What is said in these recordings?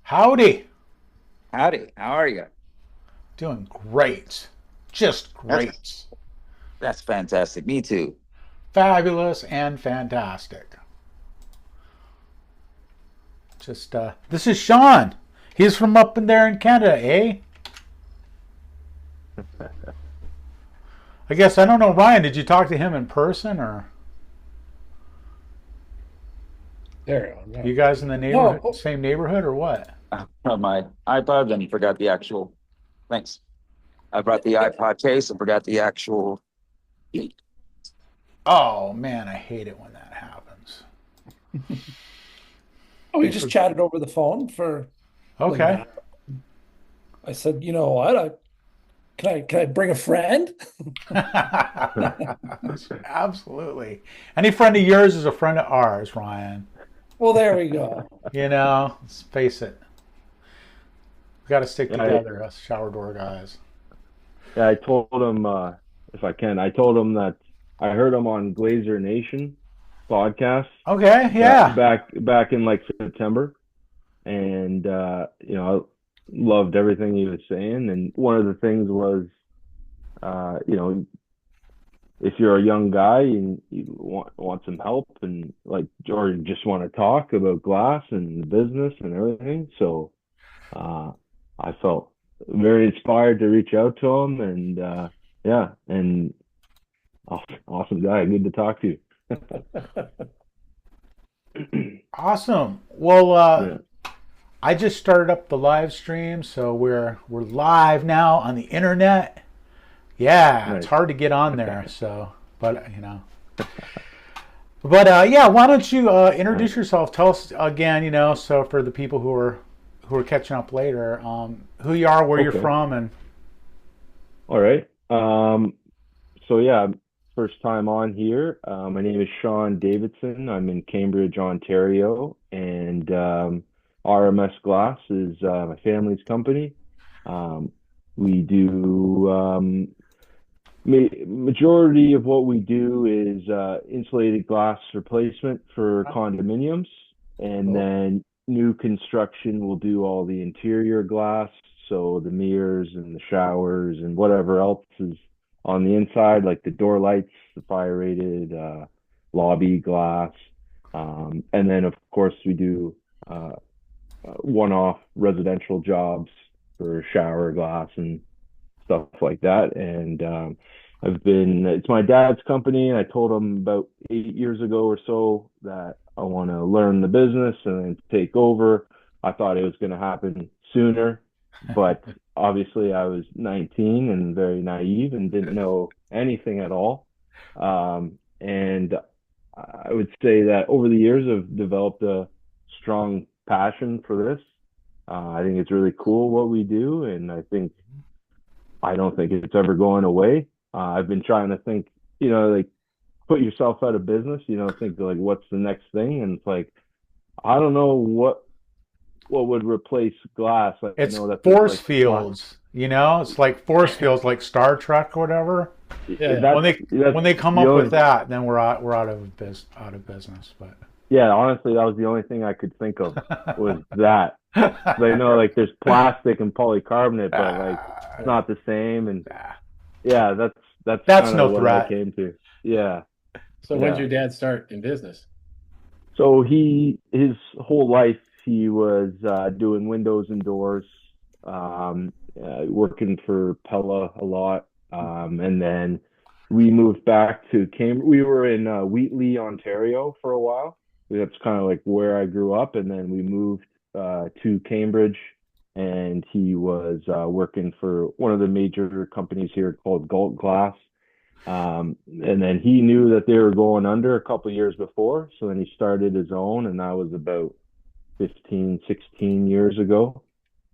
Howdy. Howdy, how are you? Doing great. Just That's great. that's fantastic. Me too. Fabulous and fantastic. This is Sean. He's from up in there in Canada, eh? I guess, I don't know, Ryan, did you talk to him in person or There you go. you guys in the No, neighborhood, oh, same neighborhood or what? From my iPod and forgot the actual. Thanks. I brought the iPod case and forgot the actual. Oh, man, I hate it when that happens. we They just for, chatted over the phone for like an okay. hour. I said, you know what? Can I bring a friend? Absolutely. Any friend of yours is a friend of ours, Ryan. Well, there we go. Let's face it. We got to stick Yeah, I, together, us shower door guys. yeah, I told him if I can, I told him that I heard him on Glazer Nation podcast Okay, back yeah. back in like September, and I loved everything he was saying. And one of the things was, uh, you know, if you're a young guy and you want some help and like, or you just want to talk about glass and the business and everything, so uh, I felt very inspired to reach out to him, and yeah, and awesome guy, good to talk to. Awesome. Well, Yeah, I just started up the live stream, so we're live now on the internet. Yeah, it's nice. hard to get on there, so yeah, why don't you introduce yourself? Tell us again, so for the people who are catching up later, who you are, where you're Okay, from, and all right. So yeah, first time on here. My name is Sean Davidson. I'm in Cambridge, Ontario, and RMS Glass is my family's company. Um, we do majority of what we do is insulated glass replacement for condominiums, and oh, then new construction will do all the interior glass, so the mirrors and the showers and whatever else is on the inside, like the door lights, the fire rated lobby glass, and then of course we do one-off residential jobs for shower glass and stuff like that. And it's my dad's company. And I told him about 8 years ago or so that I want to learn the business and then take over. I thought it was going to happen sooner, but obviously I was 19 and very naive and didn't know anything at all. And I would say that over the years I've developed a strong passion for this. I think it's really cool what we do, and I don't think it's ever going away. I've been trying to think, like put yourself out of business, think like what's the next thing, and it's like I don't know what would replace glass. Like, I it's know that there's force like glass. fields. It's like force fields, like Star Trek or whatever. Yeah, When That's they that's when they come the up with only. that, then we're out of business. But Yeah, honestly, that was the only thing I could think of was that. Because I know like there's plastic and polycarbonate, but like it's not the same. And yeah, that's that's kind of no what I threat. came to. Yeah, So when did yeah. your dad start in business? So his whole life he was doing windows and doors, working for Pella a lot, and then we moved back to Cambridge. We were in Wheatley, Ontario for a while. That's kind of like where I grew up, and then we moved to Cambridge, and he was working for one of the major companies here called Galt Glass. And then he knew that they were going under a couple of years before. So then he started his own, and that was about 15, 16 years ago.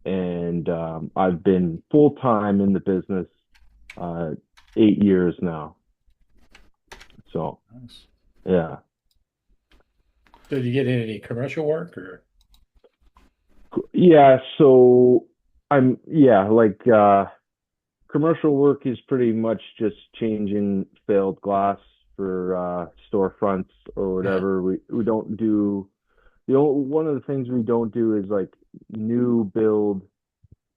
And I've been full time in the business uh, 8 years now. So, Nice. yeah. So did you get into any commercial work or? Yeah. So yeah, like commercial work is pretty much just changing failed glass for storefronts or Yeah. whatever. We don't do one of the things we don't do is like new build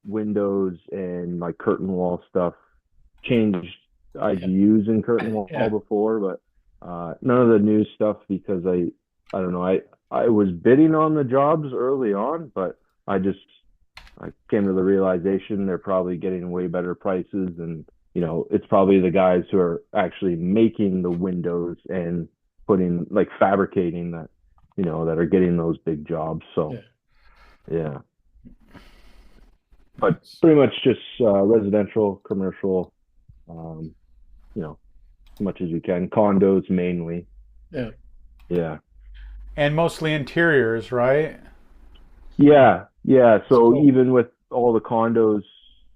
windows and like curtain wall stuff. Changed IGUs in curtain wall Yeah. before, but none of the new stuff because I don't know. I was bidding on the jobs early on, but I came to the realization they're probably getting way better prices, and it's probably the guys who are actually making the windows and putting like fabricating that that are getting those big jobs. So yeah, but pretty much just residential, commercial, um, as much as we can, condos mainly. Yeah. Yeah. And mostly interiors, right? Yeah, yeah. So Cool. even with all the condos,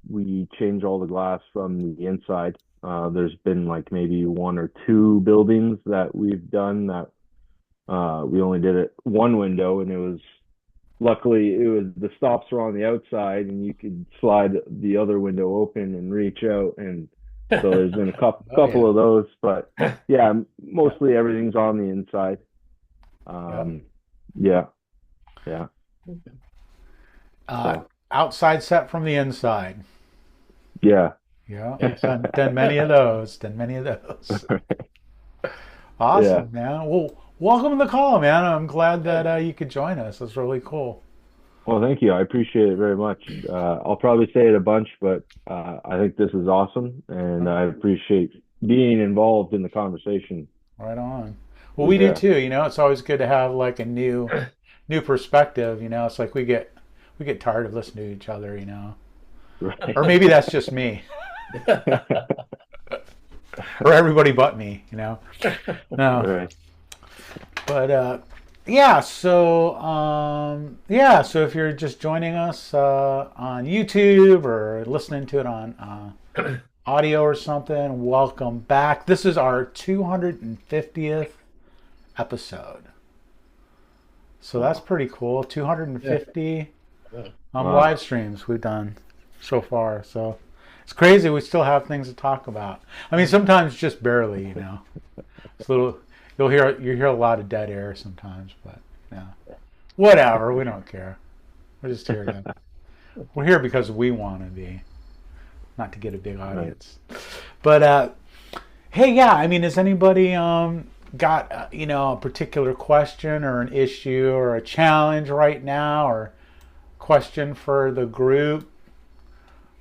we change all the glass from the inside. There's been like maybe one or two buildings that we've done that we only did it one window, and luckily it was the stops were on the outside, and you could slide the other window open and reach out, and so there's been a couple Oh, couple yeah. of those, but yeah, mostly everything's on the inside. Yeah, yeah. Uh, So outside set from the inside. yeah. Yeah, done many of those. Done many of those. Yeah. Awesome, man. Well, welcome to the call, man. I'm glad that you could join us. That's really cool. Well, thank you. I appreciate it very much. I'll probably say it a bunch, but I think this is awesome, and I appreciate being involved in the conversation. Right on. Well, we do Yeah. too. It's always good to have like a new perspective. It's like we get tired of listening to each other. Right. Or maybe that's just me, or everybody but me. No, Right. but yeah. So if you're just joining us on YouTube or listening to it on audio or something, welcome back. This is our 250th episode. So that's pretty cool. 250 Wow. live streams we've done so far. So it's crazy. We still have things to talk about. I mean, sometimes just barely. It's a little. You hear a lot of dead air sometimes, but whatever. We don't care. We're just here to. We're here because we want to be, not to get a big audience. But hey, yeah. I mean, has anybody got a particular question or an issue or a challenge right now or question for the group?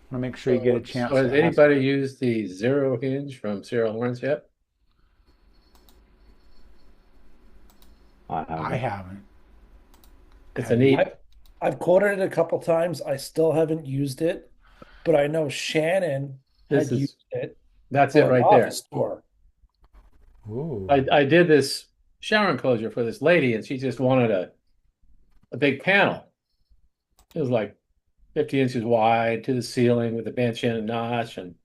I want to make sure you get a chance. So has to ask. anybody used the zero hinge from Sarah Lawrence yet? I haven't. It's a neat. I've quoted it a couple times. I still haven't used it, but I know Shannon This had is used it that's for it an right there. office tour. Ooh. I did this shower enclosure for this lady, and she just wanted a big panel. It was like 50 inches wide to the ceiling with a bench in a notch, and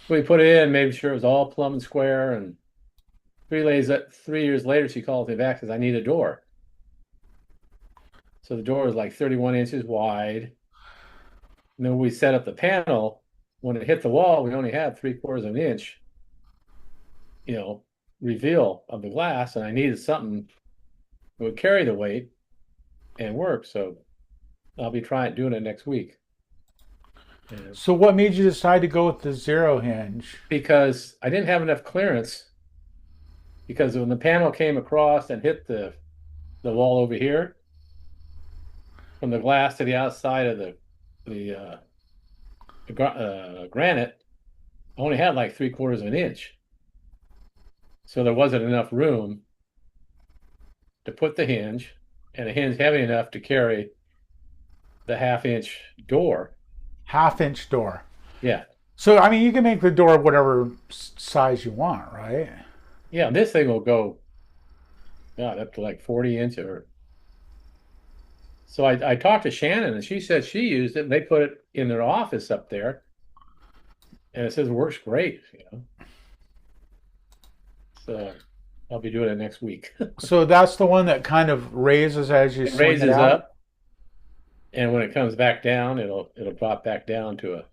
we put it in, made sure it was all plumb and square. And 3 years later, she called me back and says, "I need a door." So the door was like 31 inches wide. And then we set up the panel. When it hit the wall, we only had 3/4 of an inch, reveal of the glass, and I needed something that would carry the weight and work. So I'll be doing it next week. And So what made you decide to go with the zero hinge? because I didn't have enough clearance, because when the panel came across and hit the wall over here, from the glass to the outside of the granite, I only had like 3/4 of an inch. So there wasn't enough room to put the hinge, and a hinge heavy enough to carry the 1/2 inch door. 1/2 inch door. Yeah. So I mean, you can make the door whatever size you want, right? Yeah, this thing will go, God, up to like 40 inch or. So I talked to Shannon, and she said she used it, and they put it in their office up there, and it says it works great. So I'll be doing it next week. So that's the one that kind of raises as you It swing raises it out. up, and when it comes back down, it'll drop back down to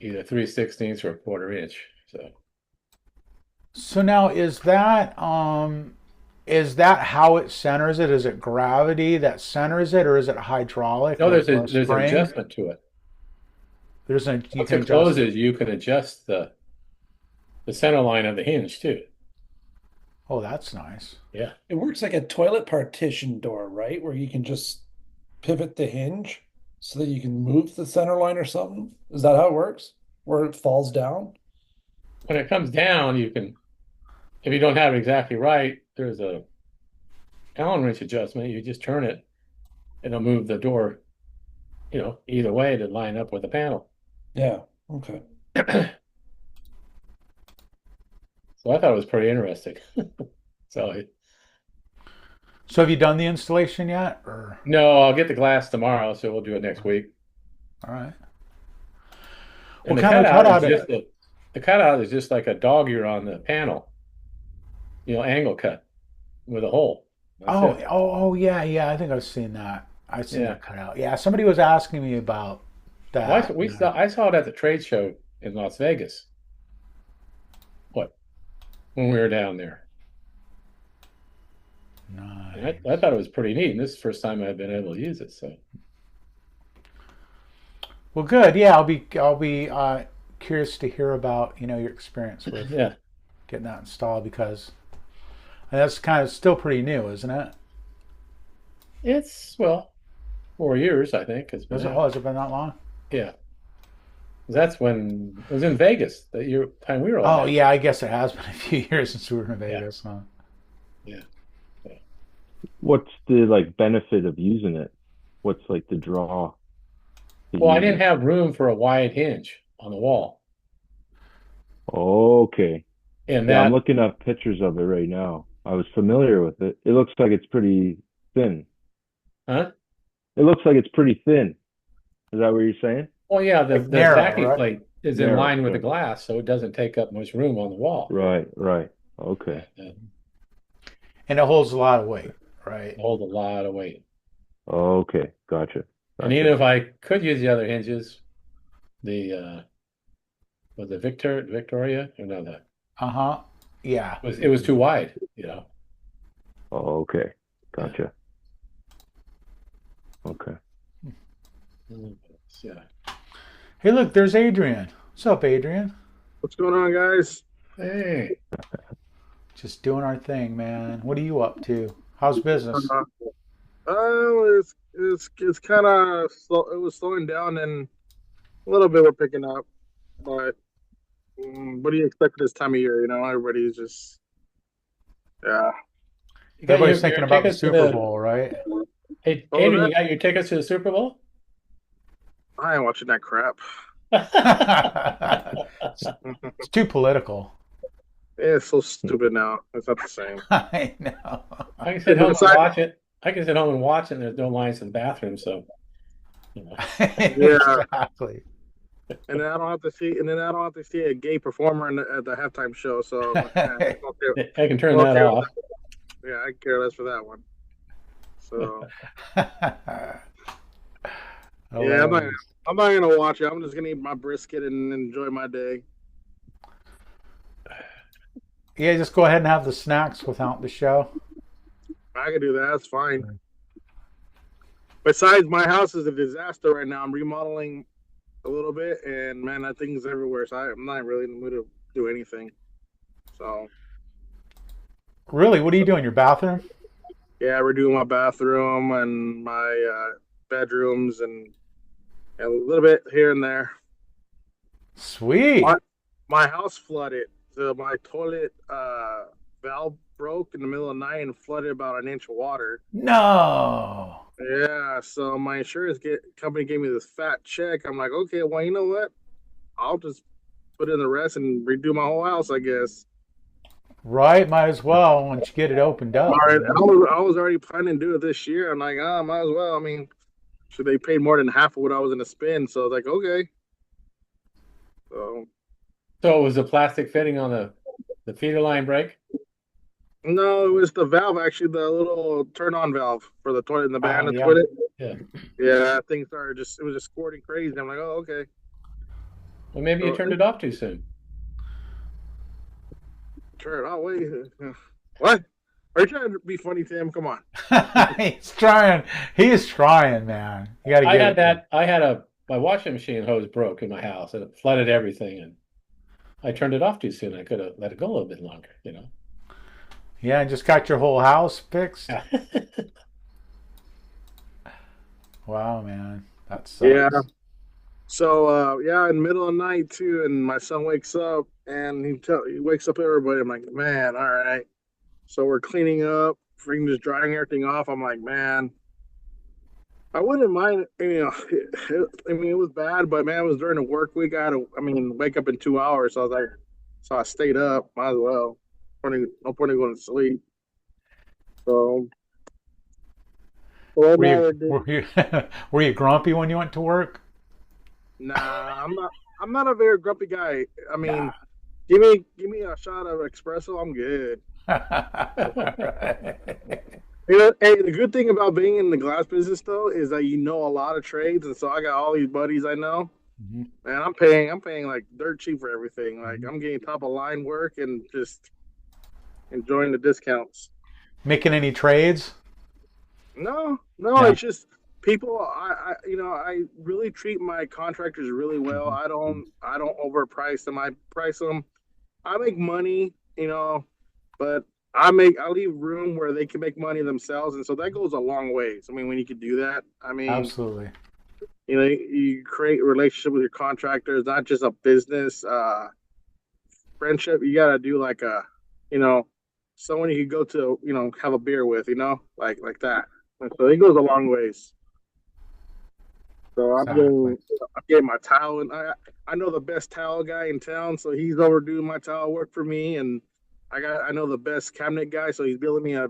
either 3/16 or 1/4 inch. So So now is that Is that how it centers it? Is it gravity that centers it, or is it hydraulic, No, like a there's an spring? adjustment to it. There's a you Once can it adjust. closes, you can adjust the center line of the hinge too. Oh, that's nice. Yeah. It works like a toilet partition door, right? Where you can just pivot the hinge so that you can move the center line or something. Is that how it works? Where it falls down? When it comes down, you can, if you don't have it exactly right, there's a Allen wrench adjustment. You just turn it, and it'll move the door, either way to line up with the panel. Yeah. Okay. So I thought it was pretty interesting. So So have you done the installation yet, or no, I'll get the glass tomorrow, so we'll do it next week. all right? And What the kind of cutout cutout? is just the cutout is just like a dog ear on the panel, angle cut with a hole. That's Oh, it. oh, yeah, yeah. I think I've seen that. I've seen Yeah. that cutout. Yeah, somebody was asking me about that. Well, I saw it at the trade show in Las Vegas. When we were down there. Nice. And I thought it was pretty neat. And this is the first time I've been able to use it. So Well, good. Yeah, I'll be curious to hear about your experience with yeah, getting that installed, because that's kind of still pretty new, isn't it? it's 4 years I think it's been out. Has it been that long? Yeah, that's when it was in Vegas that year time we were all Oh, there. yeah. I guess it has been a few years since we were in Vegas. Huh? Yeah. What's the benefit of using it? What's the draw? to Well, I use didn't it? have room for a wide hinge on the wall, Okay. and Yeah, I'm that looking up pictures of it right now. I was familiar with it. It looks like it's pretty thin. huh? It looks like it's pretty thin. Is that what you're saying? Well, yeah, the Like narrow, backing right? plate is in Narrow, line with the right. glass, so it doesn't take up much room on the wall. Right, right. Okay. And it holds a lot of weight, right? Hold a lot of weight. Okay. Gotcha. And even if I could use the other hinges, the was it Victoria or no, that Uh-huh. Yeah. it was too wide. Okay. Gotcha. Okay. Yeah. Hey, look, there's Adrian. What's up, Adrian? What's going on, guys? Hey. Just doing our thing, man. What are you up to? How's business? It's kind of slow. It was slowing down, and a little bit we're picking up. But what do you expect this time of year? Everybody's just yeah. You got Everybody's your thinking about the tickets to Super Bowl, right? Hey, Oh, Adrian, that- you got your tickets to the Super Bowl? I ain't watching that crap. It's too political. It's so stupid now. It's not the same. I know. I can sit home and Besides- watch it. I can sit home and watch it, and there's no lines in the bathroom, so Exactly. And then I don't have to see. And then I don't have to see a gay performer at the halftime show. So okay. I can turn Well, that okay. off. Yeah, I care less for that one. So yeah, I'm not gonna watch it. I'm just gonna eat my brisket and enjoy my day. Yeah, just go ahead and have the snacks without the show. I can do that. That's fine. Besides, my house is a disaster right now. I'm remodeling a little bit, and man, that thing's everywhere. So I'm not really in the mood to do anything. So Really? What are you doing? Your bathroom? yeah, we're doing my bathroom and my bedrooms and a little bit here and there. Sweet. What? My house flooded. So my toilet valve broke in the middle of the night and flooded about an inch of water. No. Yeah, so my insurance company gave me this fat check. I'm like, okay, well, you know what? I'll just put in the rest and redo my whole house, I guess. Right? Might as well once you get it opened up. All right, I was already planning to do it this year. I'm like, might as well. I mean, so they paid more than half of what I was going to spend. So I was like, okay. So it was the plastic fitting on the feeder line break? No, it was the valve, actually, the little turn-on valve for the toilet in the back of the yeah. toilet. Yeah. Yeah, things started it was just squirting crazy. I'm like, oh, okay. Well, maybe you turned it off too soon. Sure. Oh, wait. What? Are you trying to be funny, Tim? Come on. He's trying. He's trying, man. You got to I get had it. that. I had my washing machine hose broke in my house and it flooded everything, and I turned it off too soon. I could have let it go a little bit longer, you know. Yeah, and just got your whole house fixed. Yeah. Wow, man, that Yeah. sucks. So yeah, in the middle of the night too, and my son wakes up and he wakes up everybody. I'm like, man, all right. So we're cleaning up, freaking just drying everything off. I'm like, man, I wouldn't mind. I mean, it was bad, but man, it was during the work week. I mean, wake up in 2 hours. So I was like, so I stayed up. Might as well. No point in going to sleep. So, well, Were you now dude, were you were you grumpy when you went to work? nah, I'm not. I'm not a very grumpy guy. I Nah. mean, give me a shot of espresso. I'm good. You know, hey, the good thing about being in the glass business though is that you know a lot of trades, and so I got all these buddies I know. Mhm, Man, I'm paying like dirt cheap for everything. Like mhm. I'm getting top of line work and just enjoying the discounts. Making any trades? No, no, No. it's just people. I really treat my contractors really well. Mhm, mhm. I don't overprice them. I price them. I make money, but I leave room where they can make money themselves, and so that goes a long ways. I mean, when you can do that, I mean, Absolutely. you create a relationship with your contractors, not just a business friendship. You gotta do like you know, someone you could go to, have a beer with, like that. And so it goes a long ways. So Exactly. I'm getting my towel, and I know the best towel guy in town, so he's overdoing my towel work for me, and I know the best cabinet guy, so he's building me a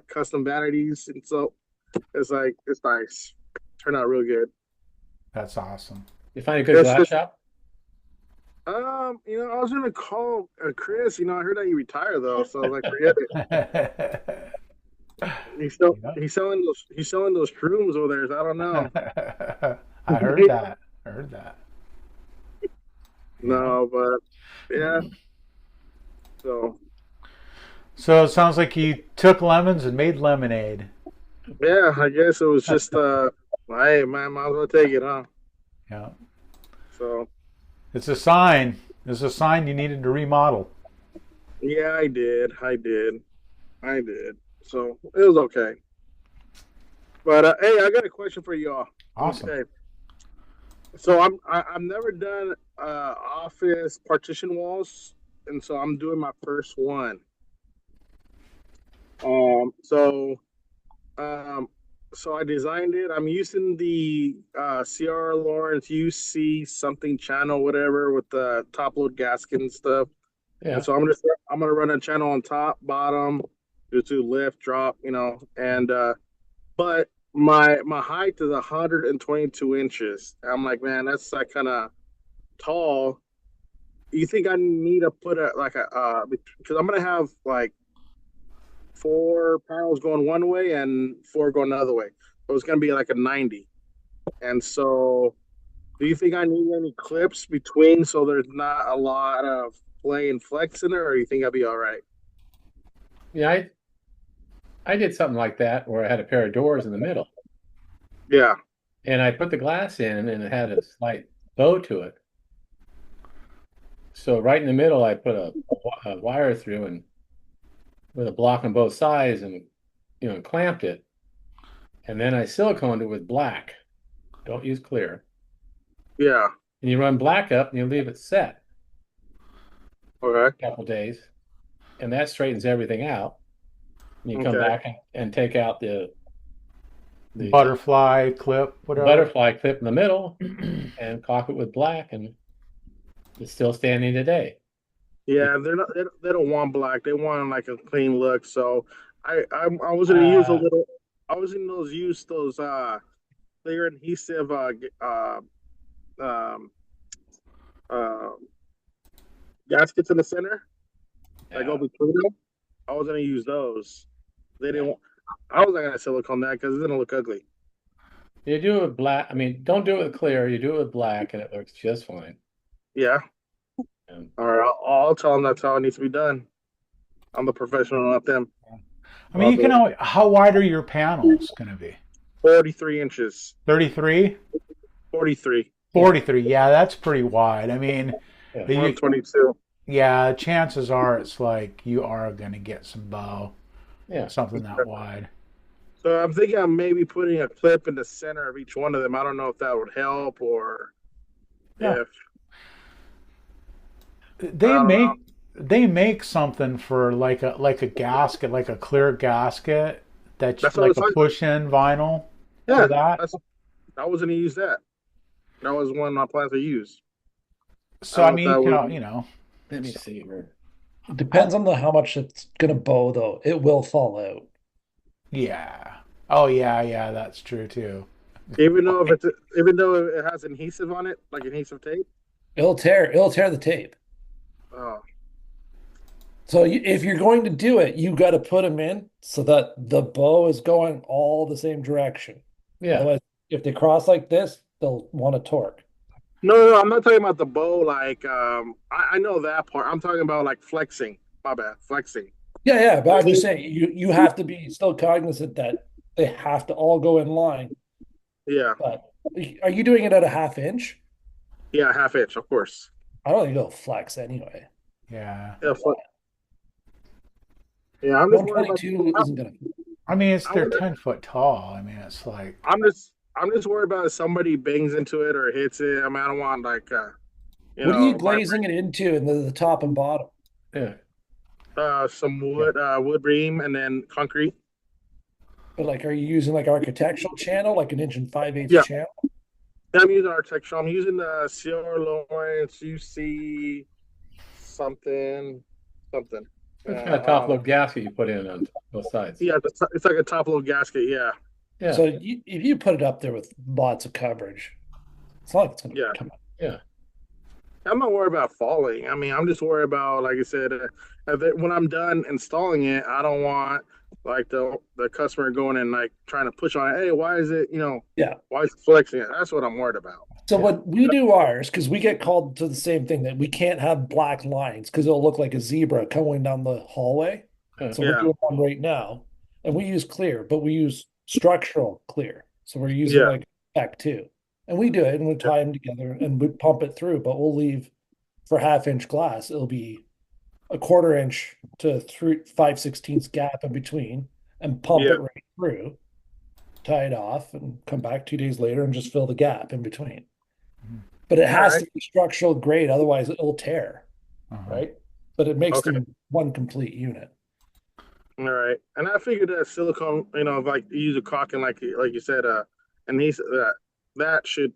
custom vanities, and so it's nice, turned out real good. That's awesome. You find a good It's glass just shop? I was gonna call Chris. I heard that you retire though, so I was like, forget it. Yeah. He's selling those shrooms over there. So I don't know. I heard that. I heard that. Yeah. No, but yeah. So So it sounds like you took lemons and made lemonade. yeah, I guess it was just hey man, might as well take it, huh? Yeah. So It's a sign. It's a sign you needed to remodel. yeah, I did. So it was okay. But hey, I got a question for y'all. Awesome. Okay, so I've never done office partition walls, and so I'm doing my first one. Um, so um, so I designed it. I'm using the CR Lawrence UC something channel, whatever, with the top load gasket and stuff. And Yeah. so I'm gonna run a channel on top, bottom, just do lift, drop, and but my height is 122 inches. I'm like, man, that's like kind of tall. You think I need to put a like a because I'm gonna have like 4 panels going one way and four going the other way. So it's gonna be like a 90. And so, do you think I need any clips between so there's not a lot of play and flex in there, or you think I'll be all right? Yeah, I did something like that where I had a pair of doors in the middle, Yeah. and I put the glass in, and it had a slight bow to it. So right in the middle, I put a wire through and with a block on both sides, and clamped it, and then I siliconed it with black. Don't use clear. Yeah. And you run black up, and you leave it set Okay. a couple days, and that straightens everything out. And you come Okay. back and take out the Butterfly clip, whatever. butterfly clip in the middle and caulk it with black, and it's still standing today. Yeah, they're not. They don't want black. They want like a clean look. So I was gonna use a little. I was gonna use those clear adhesive um uh gaskets in the center that go Yeah. between them. I was gonna use those. They didn't. I was not gonna silicone that because it's gonna look ugly. You do it with black. I mean, don't do it with clear. You do it with black, and it looks just fine. Yeah. And All right. I'll tell them that's how it needs to be done. I'm the professional, not them. I mean, you can always, how wide are your panels going to be? 43 inches. 33? 43. 43. Yeah, that's pretty wide. I mean, Yeah. you, 122. yeah, chances are it's like you are going to get some bow, Yeah. something that wide. So I'm thinking of maybe putting a clip in the center of each one of them. I don't know if that would help or Yeah. if I They don't know. make something for like a gasket, like a clear gasket that's That's what I like was a talking. push-in vinyl Yeah, for that. I was gonna use that. That was one I planned to use. I So don't I know if mean, that you would. can, Let me see here. It depends on how much it's gonna bow, though. It will fall out. yeah. Oh yeah, that's true too. Even though it has adhesive on it, like adhesive tape. It'll tear. It'll tear the tape. Oh, So if you're going to do it, you got to put them in so that the bow is going all the same direction. Yeah. Otherwise, if they cross like this, they'll want to torque. no, I'm not talking about the bow. Like, I know that part. I'm talking about like flexing. My bad, flexing. Yeah, but I'm just saying you have to be still cognizant that they have to all go in line. Yeah, But are you doing it at a half inch? yeah, half inch, of course. I don't think it'll flex anyway. Yeah. Yeah, yeah. I'm just worried about. 122 isn't gonna. I mean, I they're wonder- 10 foot tall. I mean, it's like I'm just worried about if somebody bangs into it or hits it. I mean, I don't want like What are you glazing it into in the top and bottom? Yeah. some wood beam and then concrete. But like, are you using like architectural channel, like an 1 5/8 Yeah. channel? Yeah, I'm using architectural. I'm using the Sierra Lawrence UC something. What kind of top load gasket you put in on both sides? Yeah, it's like a top load gasket. Yeah, Yeah. So if you put it up there with lots of coverage, it's not like it's gonna Yeah. come out. Yeah. I'm not worried about falling. I mean, I'm just worried about, like I said, when I'm done installing it, I don't want like the customer going and like trying to push on it. Hey, why is it? Yeah. Why is it flexing it? That's what I'm worried about. So what we do ours, because we get called to the same thing that we can't have black lines because it'll look like a zebra coming down the hallway. So we're Yeah. doing one right now, and we use clear, but we use structural clear. So we're using Yeah. like Back 2, and we do it and we tie them together and we pump it through. But we'll leave for half-inch glass. It'll be a 1/4 inch to 5/16 gap in between, and pump Yeah. it right through, tie it off, and come back 2 days later and just fill the gap in between. But it has Alright. to be structural grade, otherwise it'll tear, uh-huh. right? But it makes Okay. them one complete unit. All right, and I figured that silicone, like you use a caulking, like you said, and he said that should,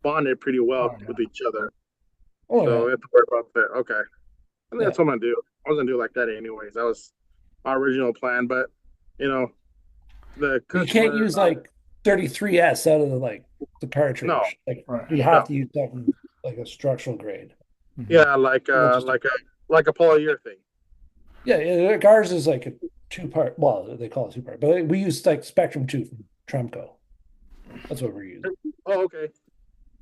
bond it pretty well Oh, yeah. with each other. Oh, So yeah. we have to worry about that. Okay, I think Yeah. that's what I'm gonna do. I was gonna do it like that anyways. That was my original plan, but the You customer, can't use like 33S out of the cartridge. No. Like Right. you have to use something like a structural grade. yeah, like It'll just- like a polyurethane. Yeah, ours is like a 2-part. Well, they call it 2-part, but we use like Spectrum 2 from Tremco. That's what we're using. Oh, okay.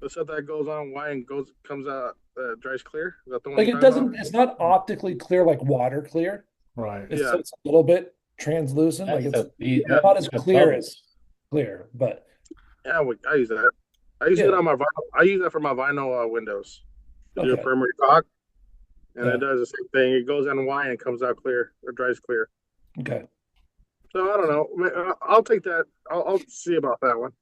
The stuff that goes on white and comes out dries clear. Is that the one? Like you're it talking doesn't. It's not optically clear like water clear. Right. It's, Yeah. it's a little bit translucent. Like That's it's a- not as that's clear bubbles. as clear, but about? Yeah, I use that. I use it on my vinyl. I use that for my vinyl windows. To do a Okay. primary caulk, and Yeah. it does the same thing. It goes on white and comes out clear or dries clear. okay. So I don't know. I'll take that. I'll see about that one.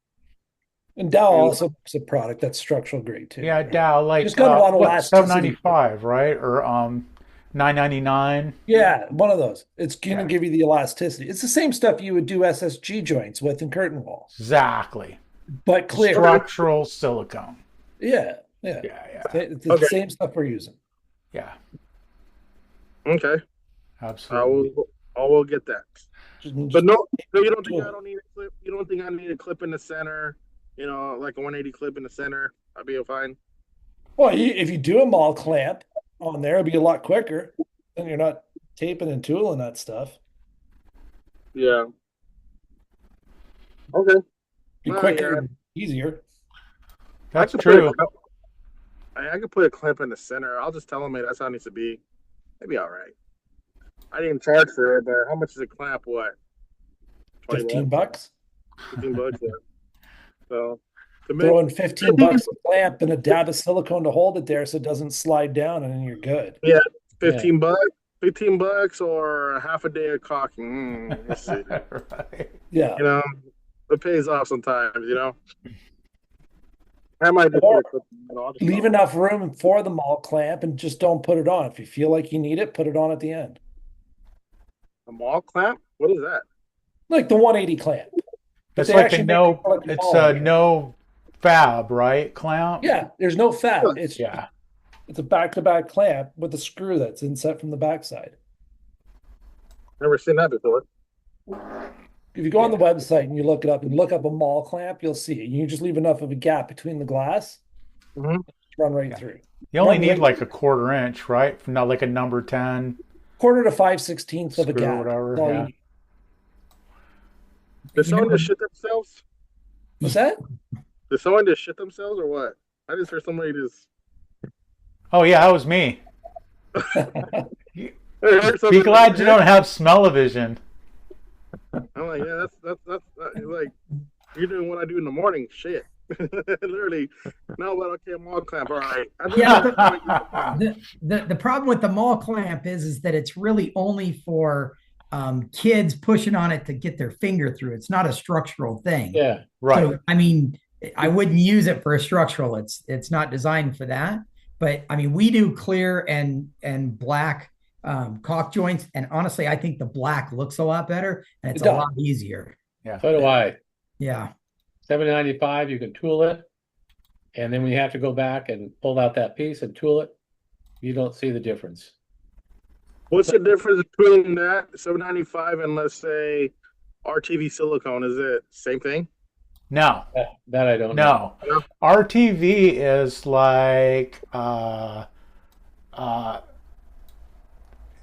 And Dow also makes a product that's structural grade too. Yeah, right? Dow, like Just got a lot of what, elasticity. $7.95, right? Or $9.99. Yeah, one of those. It's gonna Yeah. give you the elasticity. It's the same stuff you would do SSG joints with in curtain walls, Exactly. but clear. Structural silicone. Yeah. Yeah. It's the Okay. same stuff we're using. Yeah. Okay, Absolutely. I will get that. Just But no, you don't think Yeah. I don't need a clip? You don't think I need a clip in the center? Like a 180 clip in the center. I'd be fine. well, if you do a mall clamp on there, it'll be a lot quicker. Then you're not taping and tooling that stuff. Yeah. Okay. Be Well, quicker yeah. and easier. That's I could true. I could put a clip in the center. I'll just tell them, hey, that's how it needs to be. Maybe all right. I didn't charge for it, but how much is a clamp? What? 20 15 bucks? bucks. 15 bucks. Yeah. So to me, Throw in 15 bucks a clamp and a dab of silicone to hold it there so it doesn't slide down, and then you're good. yeah, Yeah. 15 bucks. 15 bucks or a half a day of caulking. Let's see. Right. Yeah. You know, it pays off sometimes. You know, I might just Or get a clip. I'll just leave call it. enough room for the mall clamp and just don't put it on. If you feel like you need it, put it on at the end. A mall clamp? What is that? Like the 180 clamp. But It's they like a actually make no. it for like a It's mall a here. no fab, right? Clamp. Yeah, there's no fab. Yeah. It's a back-to-back clamp with a screw that's inset from the backside. Never seen that before. If you go on the website and you look it up and look up a mall clamp, you'll see it. You just leave enough of a gap between the glass, Mhm. run right through. You only Run need right like a 1/4 inch, right? From not like a number 10 quarter to 5/16 of a screw or gap. whatever. That's all you Yeah. need. Did You someone know- just shit themselves? What's that? Did someone just shit themselves or what? I just heard somebody just. Oh yeah, that was me. I heard Be something- glad you don't have smell-o-vision. I'm like, yeah, that's like you're doing what I do in the morning. Shit, literally. No, but okay, mall clamp. All right. Yeah, the problem with the mall clamp is that it's really only for kids pushing on it to get their finger through. It's not a structural thing. Yeah. Right. So, I mean, I wouldn't use it for a structural. It's not designed for that. But I mean, we do clear and black caulk joints, and honestly, I think the black looks a lot better and it's It a does. lot easier. Yeah. So do I. Yeah. $7.95, you can tool it. And then when you have to go back and pull out that piece and tool it, you don't see the difference. What's the difference between that $7.95 and let's say RTV silicone? Is it same thing? No. That I don't know. No. RTV is like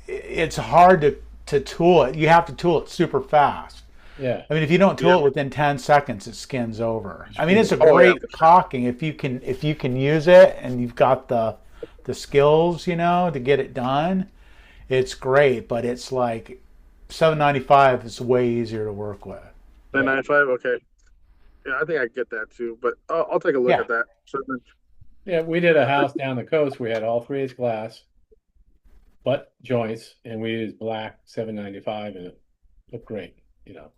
it's hard to tool it. You have to tool it super fast. Yeah. I mean, if you don't tool Yeah. it within 10 seconds, it skins over. I mean, it's a Oh, yeah. great caulking if you can use it and you've got the skills, to get it done. It's great, but it's like $7.95 is way easier to work with. $9.95. Okay. Yeah, I think I get that too. But I'll take a look Yeah. at that. So, Yeah, we did a house down the coast. We had all 3/8 glass, butt joints, and we used black $7.95, and it looked great.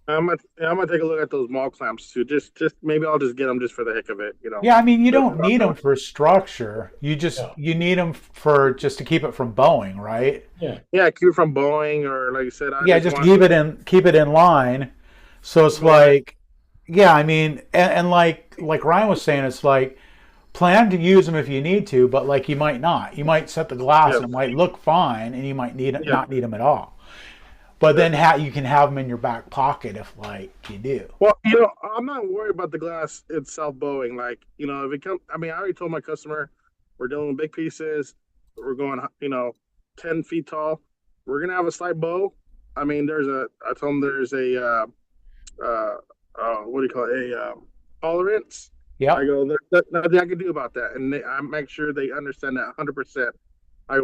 I'm gonna take a look at those mall clamps too. Just maybe I'll just get them just for the heck of it. Yeah, I mean, you don't need them for structure. You need them for just to keep it from bowing, right? Yeah, keep it from Boeing or like you said. Yeah, just keep it in line. So it's like, yeah, I mean, and like Ryan was saying, it's like plan to use them if you need to, but like you might not. You might set the glass and it might look fine, and you might not need them at all. But then you can have them in your back pocket if like you do. Well, I'm not worried about the glass itself bowing. Like, if it comes, I mean, I already told my customer we're dealing with big pieces. We're going, 10 feet tall. We're gonna have a slight bow. I mean, I told them there's a, what do you call it? A tolerance. Yeah. I go, there's nothing I can do about that, and I make sure they understand that 100%.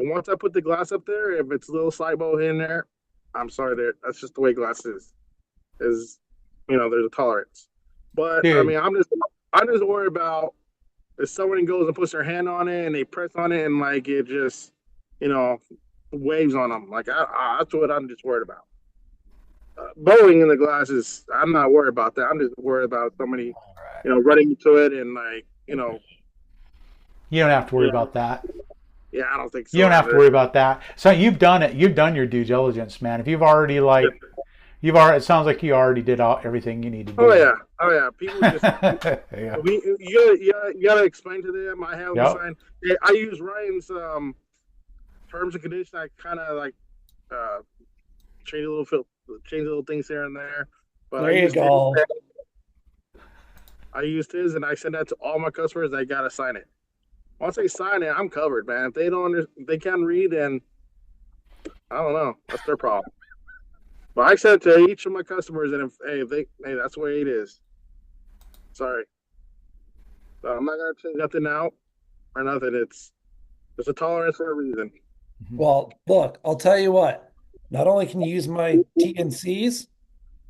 Once I put the glass up there, if it's a little slight bow in there, I'm sorry, that's just the way glass is. There's a tolerance. But Dude. I mean, I'm just worried about if someone goes and puts their hand on it and they press on it and like it just, waves on them. Like that's what I'm just worried about. Bowing in the glasses, I'm not worried about that. I'm just worried about somebody, running into it and like, You don't have to worry about that. Yeah, I don't think so. You don't have to worry about that. So you've done it. You've done your due diligence, man. If you've already it sounds like you already did everything you need to do. Oh yeah. People just Yeah. you gotta explain to them. I have Yep. them sign. Yeah, I use Ryan's terms and conditions. I kind of like change little things here and there. But There you go. I used his and I send that to all my customers. They gotta sign it. Once they sign it, I'm covered, man. If they don't, they can't read, then I don't know. That's their problem. But I said to each of my customers, and hey, that's the way it is. Sorry. So I'm not gonna change nothing out or nothing. It's a tolerance for a reason. Well, look, I'll tell you what. Not only can you use my TNCs,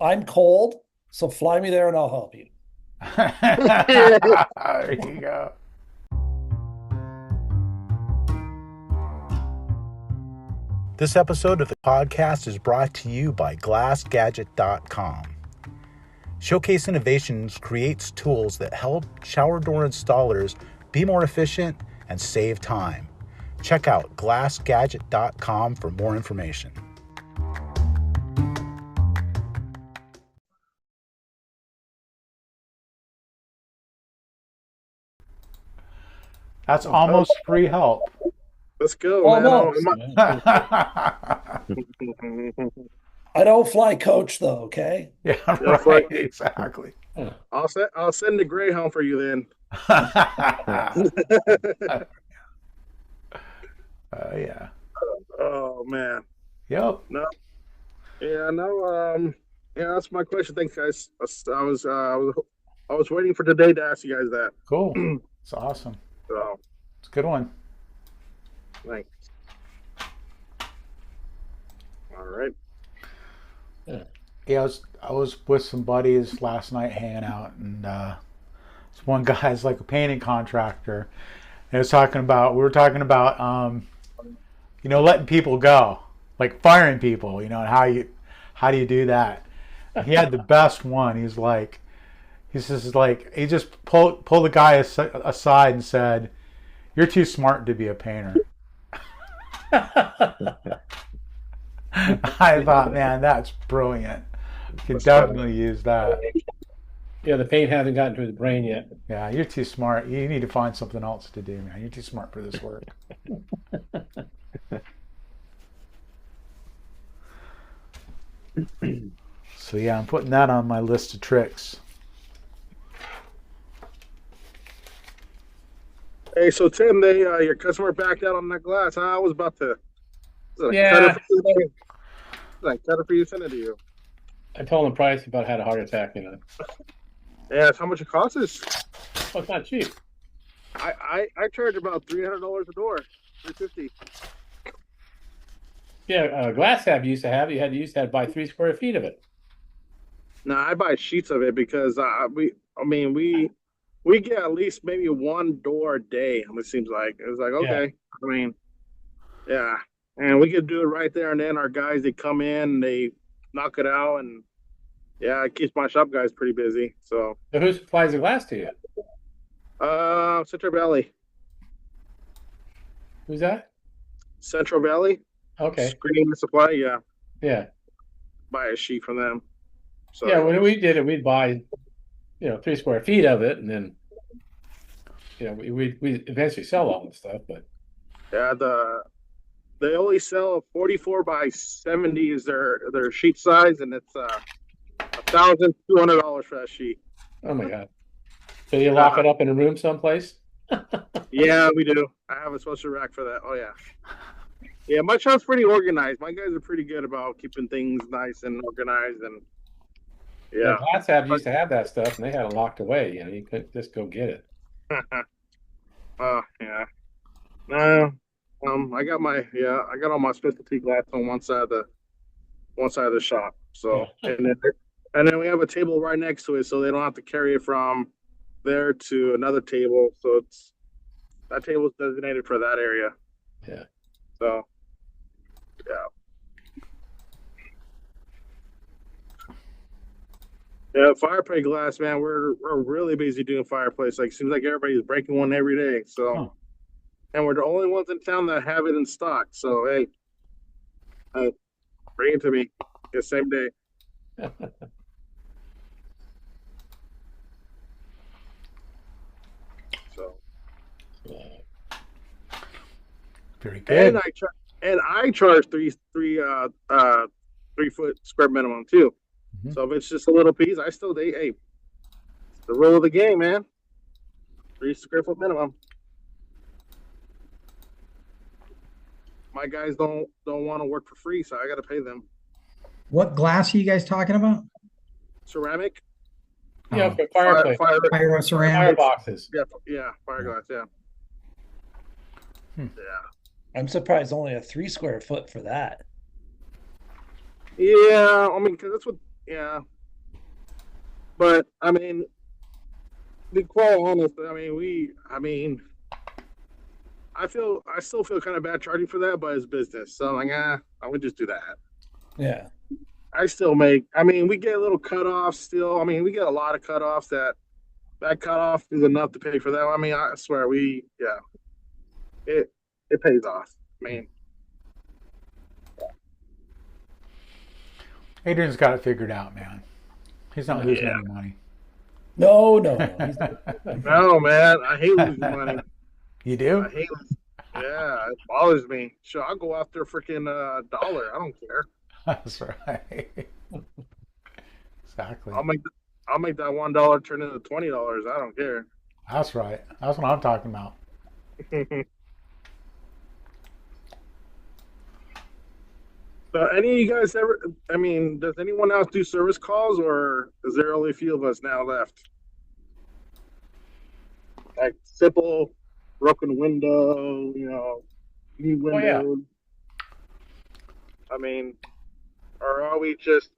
I'm cold, so fly me there and I'll help you. There you go. This episode of the podcast is brought to you by GlassGadget.com. Showcase Innovations creates tools that help shower door installers be more efficient and save time. Check out GlassGadget.com for more information. That's almost free help. Let's go, man. Almost. I don't fly coach though, okay? Yeah, That's right. right. Exactly. I'll send the Greyhound for you then. Yeah. Oh man. Yep. No. Yeah. No. Yeah. That's my question. Thanks, guys. I was waiting for today to ask you guys that. Cool. It's awesome. So It's a good one. thanks. All right. Yeah, I was with some buddies last night hanging out, and this one guy's like a painting contractor. And we were talking about letting people go, like firing people, and how do you do that? He had the best one. He just pulled the guy aside and said, "You're too smart to be a painter." I thought, man, that's brilliant. You could definitely use that. Yeah, the paint hasn't gotten to his brain yet. Yeah, you're too smart. You need to find something else to do, man. You're too smart for this work. So yeah, I'm putting that on my list of tricks. Hey, so Tim, your customer backed out on that glass. Huh? I was about to. Yeah. Cut it for you, send it to you. I told him price, about had a heart attack, Yeah, that's how much it costs us. Oh, it's not cheap. I charge about $300 a door, $350. Yeah, glass tab you used to have. You used to buy 3 square feet of it. No, I buy sheets of it because we get at least maybe one door a day. It seems like it's like okay. I mean, yeah, and we could do it right there and then. Our guys, they come in, they knock it out, and yeah, it keeps my shop guys pretty busy. So who supplies the glass to you? Central Valley. Who's that? Central Valley. Okay. Screening and supply. Yeah. Yeah. Buy a sheet from them. So yeah, when we did it, we'd buy, 3 square feet of it, and then, we eventually sell all this stuff. But yeah, they only sell 44 by 70 is their sheet size, and it's $1,200 for that sheet. Oh my God! So you lock it up in a room someplace? Yeah, we do. I have a special rack for that. Oh yeah. Yeah, my shop's pretty organized. My guys are pretty good about keeping things nice and organized, and yeah. Glass tabs used to have that stuff, and they had it locked away. You couldn't just go get it. Yeah. No, I got all my specialty glass on one side of the shop. So and then we have a table right next to it, so they don't have to carry it from there to another table. So that table is designated for that area. Yeah. So yeah. Yeah, fireplace glass, man. We're really busy doing fireplace. Like, seems like everybody's breaking one every day. So, and we're the only ones in town that have it in stock. So, hey, bring it to me the same day. So, very good. And I charge 3 foot square minimum too. Mm-hmm. So if it's just a little piece, hey, it's the rule of the game, man. 3 square foot minimum. My guys don't want to work for free, so I got to pay them. What glass are you guys talking about? Ceramic. Yeah, for fireplace. Fire ceramic. Fire boxes. Yeah, fire glass. Yeah. Yeah. I'm surprised only a 3 square foot for that. Yeah, I mean, 'cause that's what. Yeah, but I mean, to be quite honest, I mean, I still feel kind of bad charging for that, but it's business, so I'm like, I would just do that. Yeah. I still make. I mean, we get a little cutoffs still. I mean, we get a lot of cutoffs that cutoff is enough to pay for that. I mean, I swear it it pays off. I mean, Adrian's got it figured out, man. He's not losing yeah. any money. No, no, no. No, man, I hate losing money. You I do? hate. Yeah, it bothers me. Sure, I'll go after a freaking dollar. I don't care. That's right. Exactly. I'll make that $1 turn into $20. I don't care. That's right. That's what I'm talking about. So, any of you guys ever? I mean, does anyone else do service calls, or is there only a few of us now left? Like simple, broken window, new Oh yeah. window. I mean, or are we just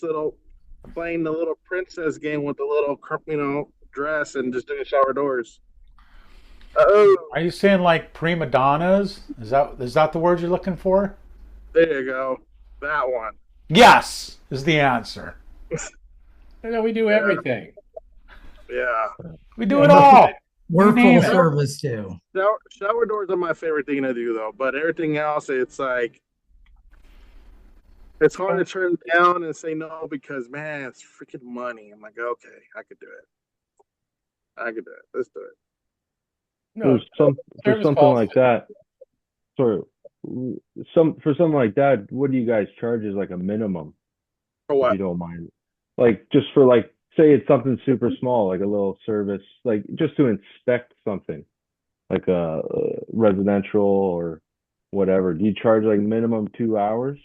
little playing the little princess game with the little dress and just doing shower doors? Oh, Are you saying like prima donnas? Is that the word you're looking for? there you go. That one. Yes, is the answer. I know we do everything. Yeah. We do it all. We're You name full it. service too. Shower doors are my favorite thing to do though, but everything else, it's like it's hard to turn down and say no because man, it's freaking money. I'm like, okay, I could do it. I could do it. Let's do it. No, For service something calls. like that, for for something like that, what do you guys charge as like a minimum, For if what? you don't mind? Like just for like, say it's something super small, like a little service, like just to inspect something, like a residential or whatever. Do you charge like minimum 2 hours?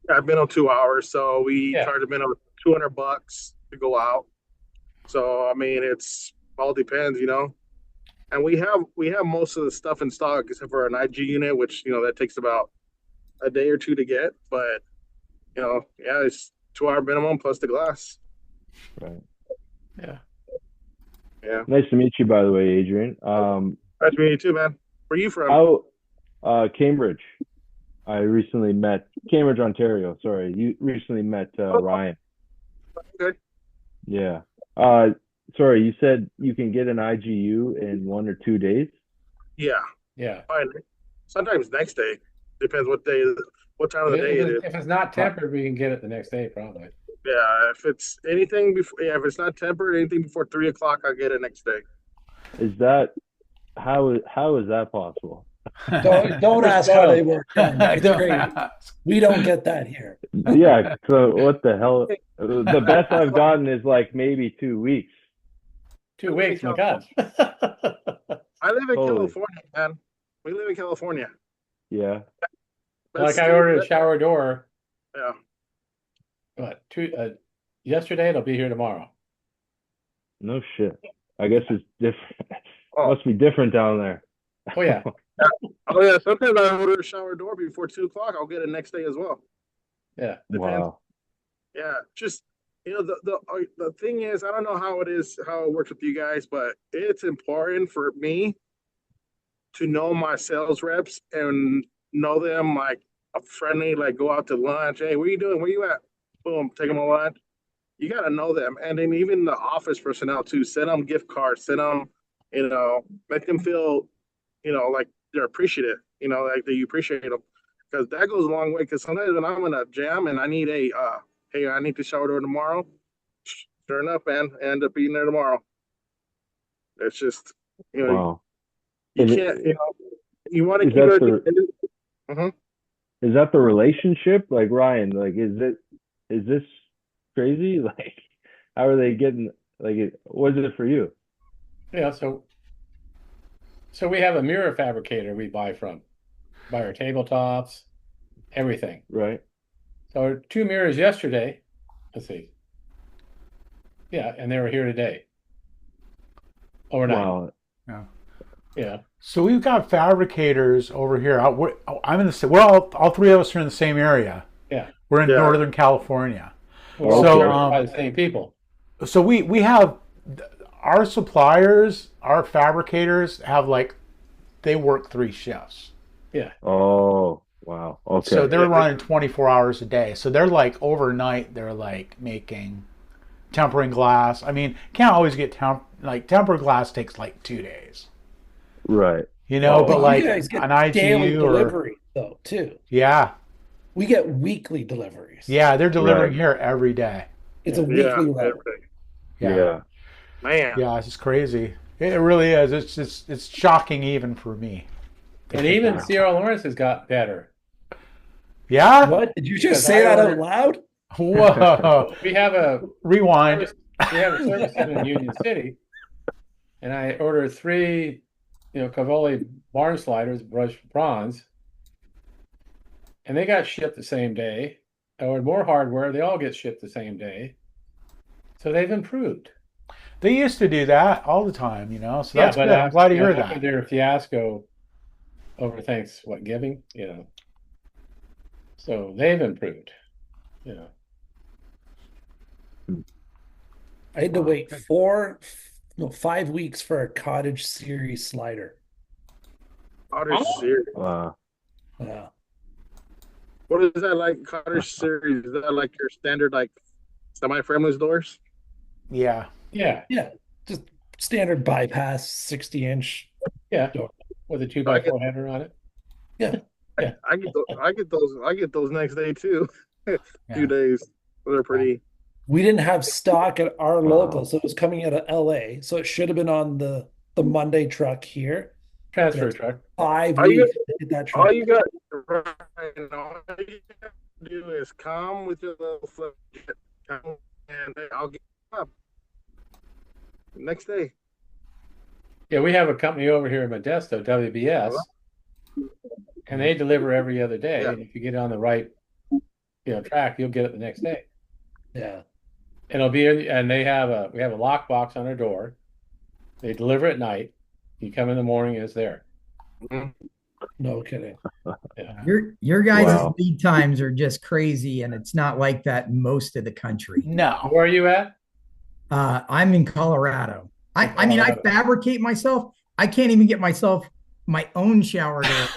I've been on 2 hours, so we Yeah. charge a minimum $200 to go out. So I mean, it's all depends, And we have most of the stuff in stock except for an IG unit, which that takes about a day or two to get. But yeah, it's 2 hour minimum plus the glass. Right. Yeah. Yeah, Nice to meet you, by the way, Adrian. nice to meet you too, man. Where you from? How Cambridge. I recently met Cambridge, Ontario. Sorry, you recently met Ryan. Okay. Yeah. Sorry, you said you can get an IGU in 1 or 2 days. Yeah, Yeah. fine. Sometimes next day depends what time of the day it is. If it's not tempered, we can get it the next day, probably. Yeah, if it's anything before, yeah, if it's not tempered, anything before 3 o'clock, I'll get it next day. Is that how is that possible? Don't ask how they work. It's Don't great. ask. We don't get that here. Yeah. So what the hell? The best I've gotten is like maybe 2 weeks. 2 weeks, my God. I live in Holy. California, man. We live in California. Yeah. Like I ordered a shower door. Yeah. What? Yesterday. It'll be here tomorrow. No shit. I guess it's different. Oh. Must be different down there. Oh yeah. Oh yeah. Sometimes I order a shower door before 2 o'clock. I'll get it next day as well. Yeah. Depends. Wow. Yeah. Just the thing is, I don't know how it works with you guys, but it's important for me to know my sales reps and know them like a friendly, like go out to lunch. Hey, what are you doing? Where you at? Boom, take them to lunch. You got to know them, and then even the office personnel too. Send them gift cards. Send them, make them feel, like they're appreciative. Like that you appreciate them, because that goes a long way. Because sometimes when I'm in a jam and I need hey, I need to shower door tomorrow. Sure enough, man, I end up being there tomorrow. It's just, Wow. you Is it- can't, you want to is keep that it. Mhm. Is that the relationship? Like Ryan, like is this crazy? Like how are they getting what is it for you? Yeah. So we have a mirror fabricator we buy from. Buy our tabletops, everything. Right? So 2 mirrors yesterday. Let's see. Yeah, and they were here today. Overnight. Wow. Yeah. So we've got fabricators over here. I'm in the. We're all three of us are in the same area. Yeah. We're in Yeah. Northern California. We're all So, served by the same people. So we have our suppliers, our fabricators have like they work 3 shifts. Yeah. Oh, wow. Okay. So they're running 24 hours a day. So they're like overnight they're like making tempering glass. I mean, can't always get tempered glass takes like 2 days. Right. You know, but you like guys get an IGU daily or delivery though too. yeah. We get weekly deliveries. Yeah, they're delivering Right. here every day. It's a Yeah. weekly route. Yeah. Man. Yeah, it's just crazy. It really is. It's shocking even for me. And even Sierra Lawrence has got better. Yeah? What? Did you just Because say I that out ordered- loud? Whoa. We have a Rewind. service center in Union City, and I ordered 3, Cavoli barn sliders, brushed bronze, and they got shipped the same day. I ordered more hardware; they all get shipped the same day. So they've improved. They used to do that all the time, you know. So that's but good. I'm glad to hear after that. their fiasco over Thanksgiving, so they've improved. I had to wait 5 weeks for a cottage series slider. Cottage Oh. Series. Wow. Yeah. What is that like? Cottage Series? Is that like your standard like semi-frameless doors? Yeah. Yeah, Yeah. Just standard bypass 60-inch. yeah, Door. with a 2x4 header on it. I get those next day too. Yeah. Few days. They're pretty. We didn't have stock at our Wow. local, so it was coming out of LA. So it should have been on the Monday truck here. Transfer Yes. truck. 5 All you- weeks to get that truck. All you got, all you got to do is come with your little flip kit, come and I'll get up next day. Yeah, we have a company over here in Modesto, WBS, and they deliver every other day. Yeah. And if you get on the right, track, you'll get it the next day. Yeah. And we have a lockbox on our door. They deliver at night. You come in the morning, it's there. No kidding. Your guys' Wow. lead times are just crazy, and it's not like that in most of the country. No. Where are you at? I'm in Colorado. I mean, I Colorado. fabricate myself. I can't even get myself my own shower door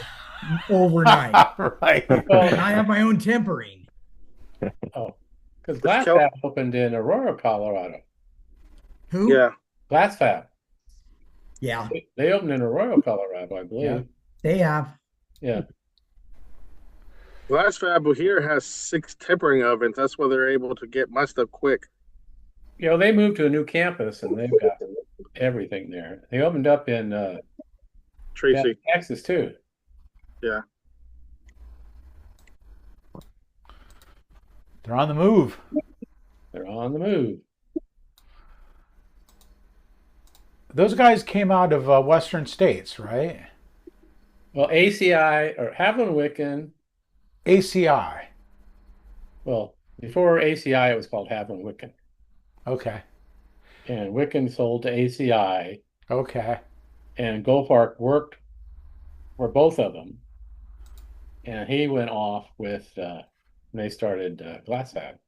overnight. Right. And Well, I have my own tempering. because Glass Fab opened in Aurora, Colorado. Who? Yeah. Glass Fab. Yeah, They opened in Aurora, Colorado, I believe. Yeah. they have. Yeah. Glass Fab here has 6 tempering ovens. That's why they're able to get my stuff quick. They moved to a new campus and they've got everything there. They opened up in Tracy. Texas too. They're on the move. They're on the move. Those guys came out of Western states, right? Well, ACI or Haviland Wicken. ACI. Well, before ACI, it was called Haviland Wicken, Okay. and Wicken sold to ACI, Okay. and Goldfarb worked for both of them, and he went off with when they started Glass Fab,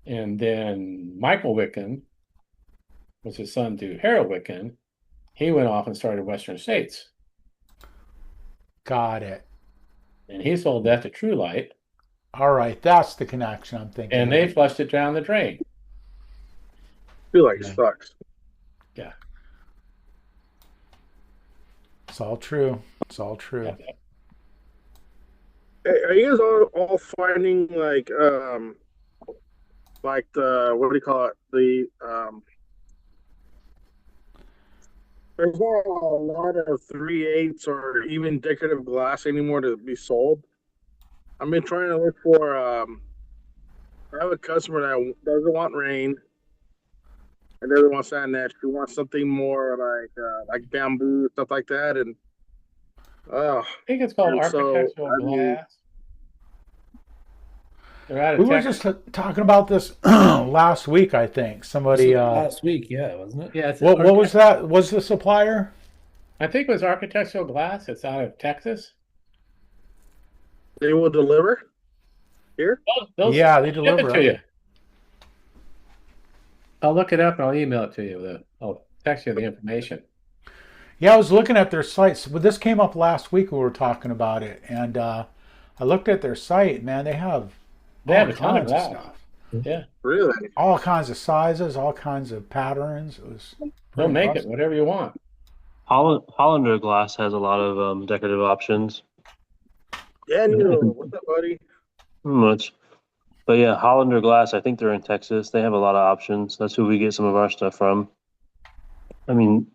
and then Michael Wicken was his son to Harold Wicken. He went off and started Western States, Got it. and he sold that to True Light, All right. That's the connection I'm thinking. and they flushed it down the drain. feel like Yeah. it sucks. It's all true. It's all true. Hey, are you guys all finding like the what do you call it? There's not a lot of 3/8 or even decorative glass anymore to be sold. I've been trying to look for I have a customer that doesn't want rain and doesn't want sandnet. She wants something more like bamboo, stuff like that, and I think it's called And so, architectural I mean- glass. They're out We of were Texas. just talking about this last week, I think. Somebody Last week, yeah, wasn't it? Yeah, it's what was that? Was the supplier? I think it was architectural glass. It's out of Texas. they will deliver. Here? Yeah, they I'll ship deliver it to them. you. I'll look it up and I'll email it to you. I'll text you the information. Yeah, I was looking at their sites. But this came up last week. We were talking about it, and I looked at their site. Man, they have They all have a ton of kinds of glass. stuff, Yeah, Really? all kinds of sizes, all kinds of patterns. It was they'll pretty make it impressive. whatever you want. Hollander glass has a lot of decorative options. Daniel, what's up, buddy? Not much. But yeah, Hollander glass, I think they're in Texas. They have a lot of options. That's who we get some of our stuff from. I mean,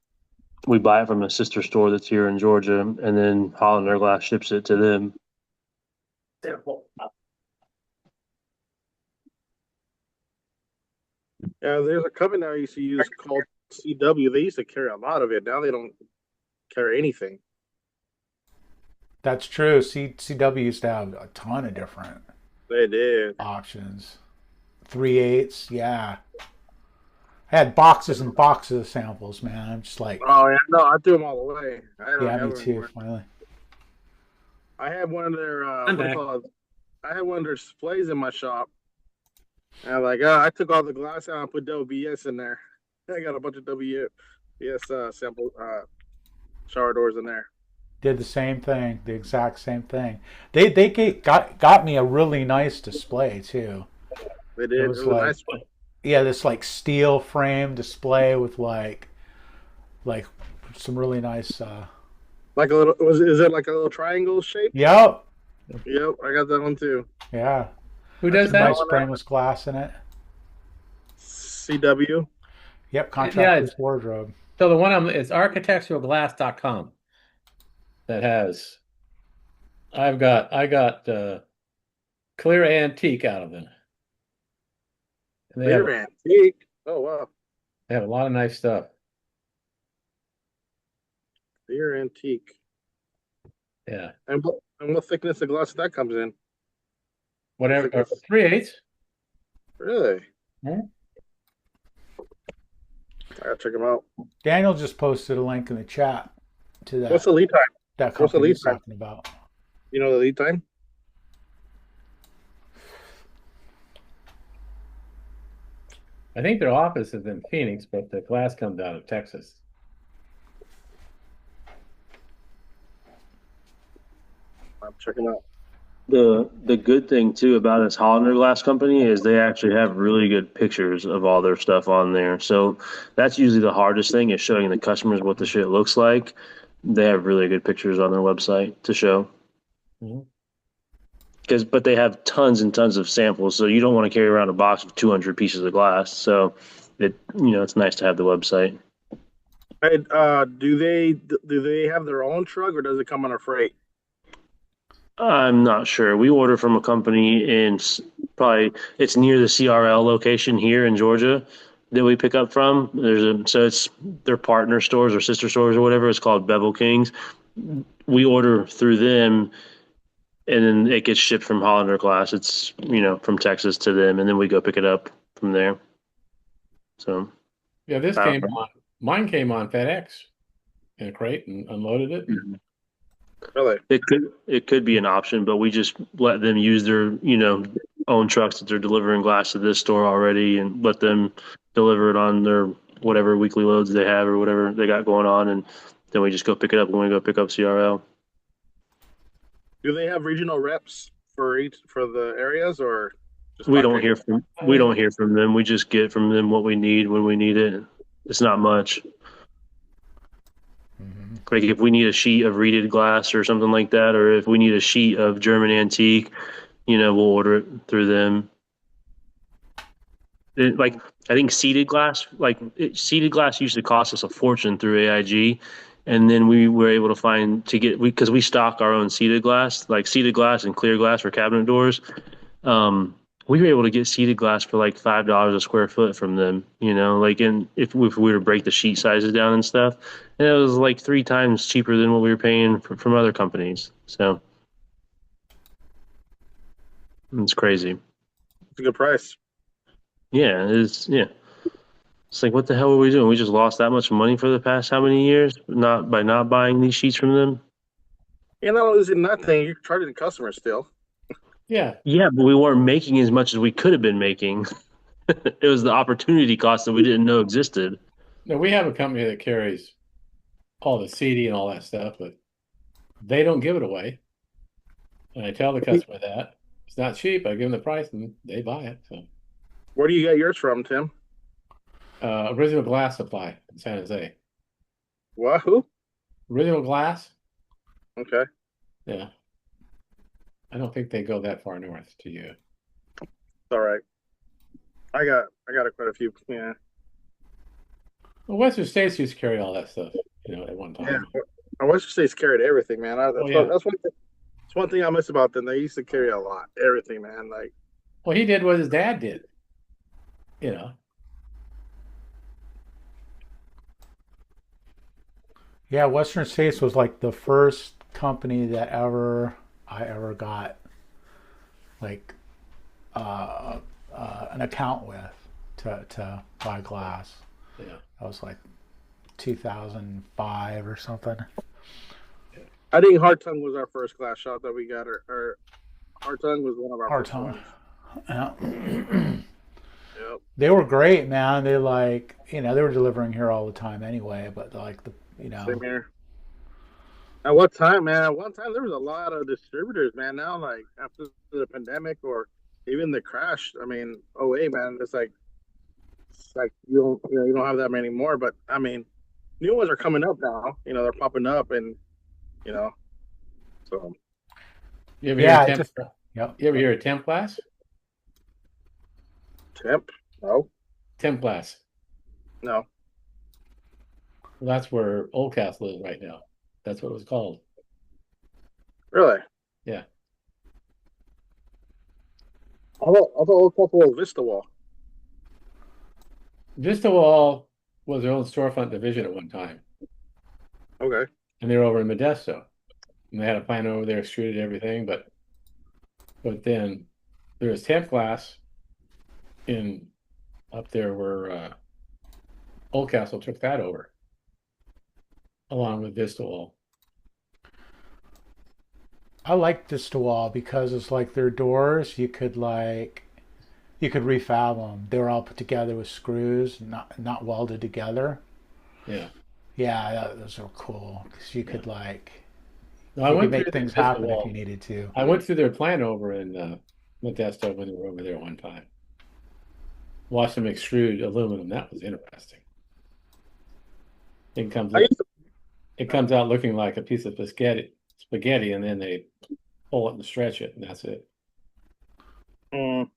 we buy it from a sister store that's here in Georgia, and then Hollander glass ships it to them. Yeah, there's a company I used to use called CW. They used to carry a lot of it. Now they don't carry anything. That's true. CW used to have a ton of different They did. options. 3/8, yeah. I had boxes and boxes of samples, man. I'm just like, Oh yeah, no, I threw them all away. I don't yeah, have me them too. anymore. Finally, I had one of their I'm what do you back. call it? I had one of their displays in my shop. And I'm like, I took all the glass out and put WBS in there. I got a bunch of WBS sample shower doors in there. did the same thing, the exact same thing. Got me a really nice display too. They It did. It was was a like, nice one. yeah, this like steel frame display with like some really nice. Like a little is it like a little triangle shape? Yep, Yep, I got that one too. yeah. Who does Some that? nice frameless glass in it. CW. Yep, Yeah, contractor's wardrobe. So the one it's architecturalglass.com that has I got clear antique out of it. And Clear antique. Oh wow. they have a lot of nice stuff. Clear antique. Yeah. And what thickness of glass that comes in? Whatever. Thickness. 3/8. Really? Hmm? I gotta check them out. Daniel just posted a link in the chat to What's the lead time? that what's the company lead he's time? talking about. You know the lead time? I think their office is in Phoenix, but the glass comes out of Texas. I'm checking out. The good thing too about this Hollander glass company is they actually have really good pictures of all their stuff on there. So that's usually the hardest thing is showing the customers what the shit looks like. They have really good pictures on their website to show. Mhm. But they have tons and tons of samples, so you don't want to carry around a box of 200 pieces of glass. So it's nice to have the website. Hey, do they have their own truck or does it come on a freight? I'm not sure. We order from a company probably it's near the CRL location here in Georgia that we pick up from. So it's their partner stores or sister stores or whatever. It's called Bevel Kings. We order through them, and then it gets shipped from Hollander Glass. It's from Texas to them, and then we go pick it up from there. So Yeah, mine came on FedEx in a crate and unloaded it. Really? it could be an option, but we just let them use their own trucks that they're delivering glass to this store already, and let them deliver it on their whatever weekly loads they have or whatever they got going on, and then we just go pick it up when we go pick up CRL. Do they have regional reps for the areas or just We don't hear from them. We just get from them what we need when we need it. It's not much. Mm-hmm. Like if we need a sheet of reeded glass or something like that, or if we need a sheet of German antique, we'll order it through them. I think seated glass used to cost us a fortune through AIG, and then we were able to get because we stock our own seated glass, like seated glass and clear glass for cabinet doors. We were able to get seated glass for like $5 a square foot from them, and if we were to break the sheet sizes down and stuff, and it was like 3 times cheaper than what we were paying from other companies. So it's crazy. It's a good price. Yeah, it's like, what the hell are we doing? We just lost that much money for the past how many years by not buying these sheets from them? You're not losing nothing. You're charging the customer still. Yeah. Yeah, but we weren't making as much as we could have been making. It was the opportunity cost that we didn't know existed. No, we have a company that carries all the CD and all that stuff, but they don't give it away. And I tell the customer that it's not cheap. I give them the price and they buy it. So, Where do you get yours from, Tim? original glass supply in San Jose. Wahoo. Original glass? Okay. Yeah. I don't think they go that far north to you. All right. I got quite a few. Yeah. Well, Western States used to carry all that stuff, at one Yeah. time. Western States carried everything, man. Oh, yeah. That's one thing I miss about them. They used to carry a lot, everything, man. Like, Well, he did what his dad did, you know. Yeah, Western States was like the first company that I ever got like an account with to buy glass. Yeah. That was like 2005 or something. I think Hard Tongue was our first glass shop that we got. Our Hard Tongue was one of our Hard first Tongue. ones. Yeah. Yep. They were great, man. They they were delivering here all the time anyway, but Same here. At what time, man? At one time, there was a lot of distributors, man. Now, like after the pandemic or even the crash, I mean, oh wait, man, it's like you don't have that many more. But I mean, new ones are coming up now. They're popping up, and you know, so You ever hear Yeah, of it temp? just yep. You ever hear of temp glass? temp, no, Temp glass. no, Well, that's where Oldcastle is right now. That's what it was called. really. Yeah. I thought Old Couple was Vista Wall. Vista Wall was their own storefront division at one time, Okay. and they were over in Modesto, and they had a plant over there, extruded everything. But then there was temp glass in up there where Oldcastle took that over, along with Vista Wall. I liked this to wall because it's like their doors. You could refab them. They were all put together with screws, not welded together. Yeah. Yeah, those are cool because you could No, I you could went make through things Vista happen if you Wall. needed to. I went through their plant over in Modesto when they were over there one time. Watched them extrude aluminum. That was interesting. It comes I used to, it comes out looking like a piece of spaghetti, and then they pull it and stretch it, and that's it. um,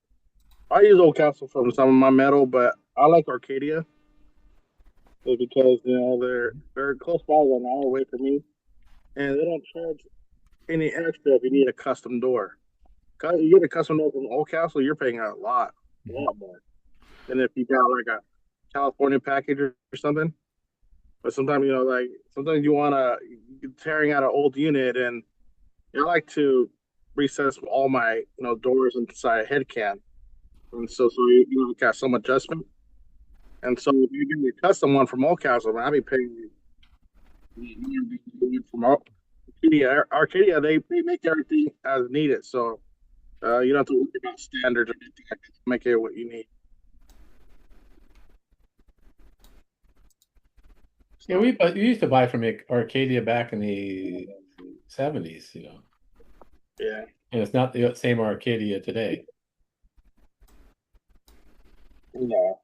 I use Old Castle for some of my metal, but I like Arcadia because they're close by, an hour away from me, and they don't charge any extra if you need a custom door. You get a custom door from Old Castle, you're paying a lot more than if you got like a California package or something. But sometimes sometimes you're tearing out an old unit, and I like to recess all my doors inside a head can, and so you got some adjustment. And so if you give me a custom one from Old Castle, man, I'll be paying from Arcadia. Arcadia, they make everything as needed, so you don't have to worry about standards or anything like that to make it what you need. Yeah, we used to buy from Arcadia back in the 70s, Yeah. and it's not the same Arcadia today. No.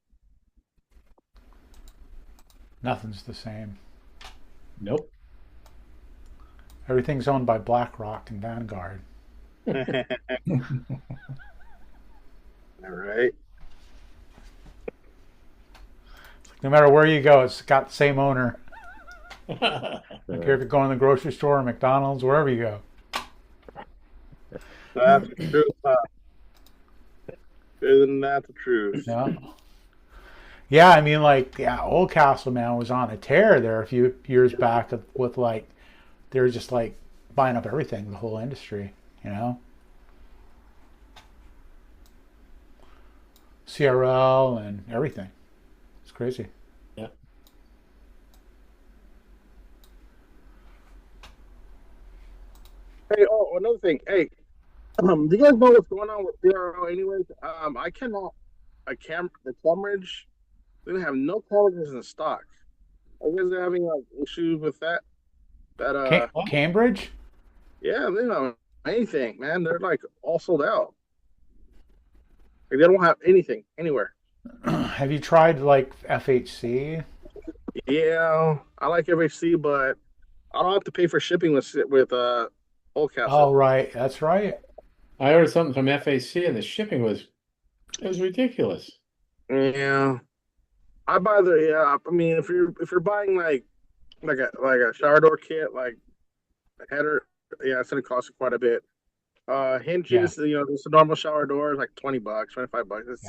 Nothing's the same. Nope. Everything's owned by BlackRock and Vanguard. All right. No matter where you go, it's got the same owner. I don't care if you're going to the grocery store or McDonald's, wherever you go. That's the truth. Isn't that the truth? Yeah. Yeah, I mean, Old Castle, man, was on a tear there a few years back with they were just buying up everything, the whole industry, CRL and everything. It's crazy. Yeah. Hey, another thing. Hey, Do you guys know what's going on with CRO anyways? I cannot, the coverage, they have no coverages in stock. Are you guys having like issues with that? That, Cambridge? yeah, they don't have anything, man. They're like all sold out. Like, they don't have anything anywhere. Have you tried like FHC? Yeah, I like FHC, but I don't have to pay for shipping with Overcast. Oh, right. That's right. I ordered something from FAC and the shipping was ridiculous. Yeah, I buy the yeah. I mean, if you're buying like a shower door kit, like a header, yeah, it's gonna cost you quite a bit. Hinges, just a normal shower door is like $20, $25.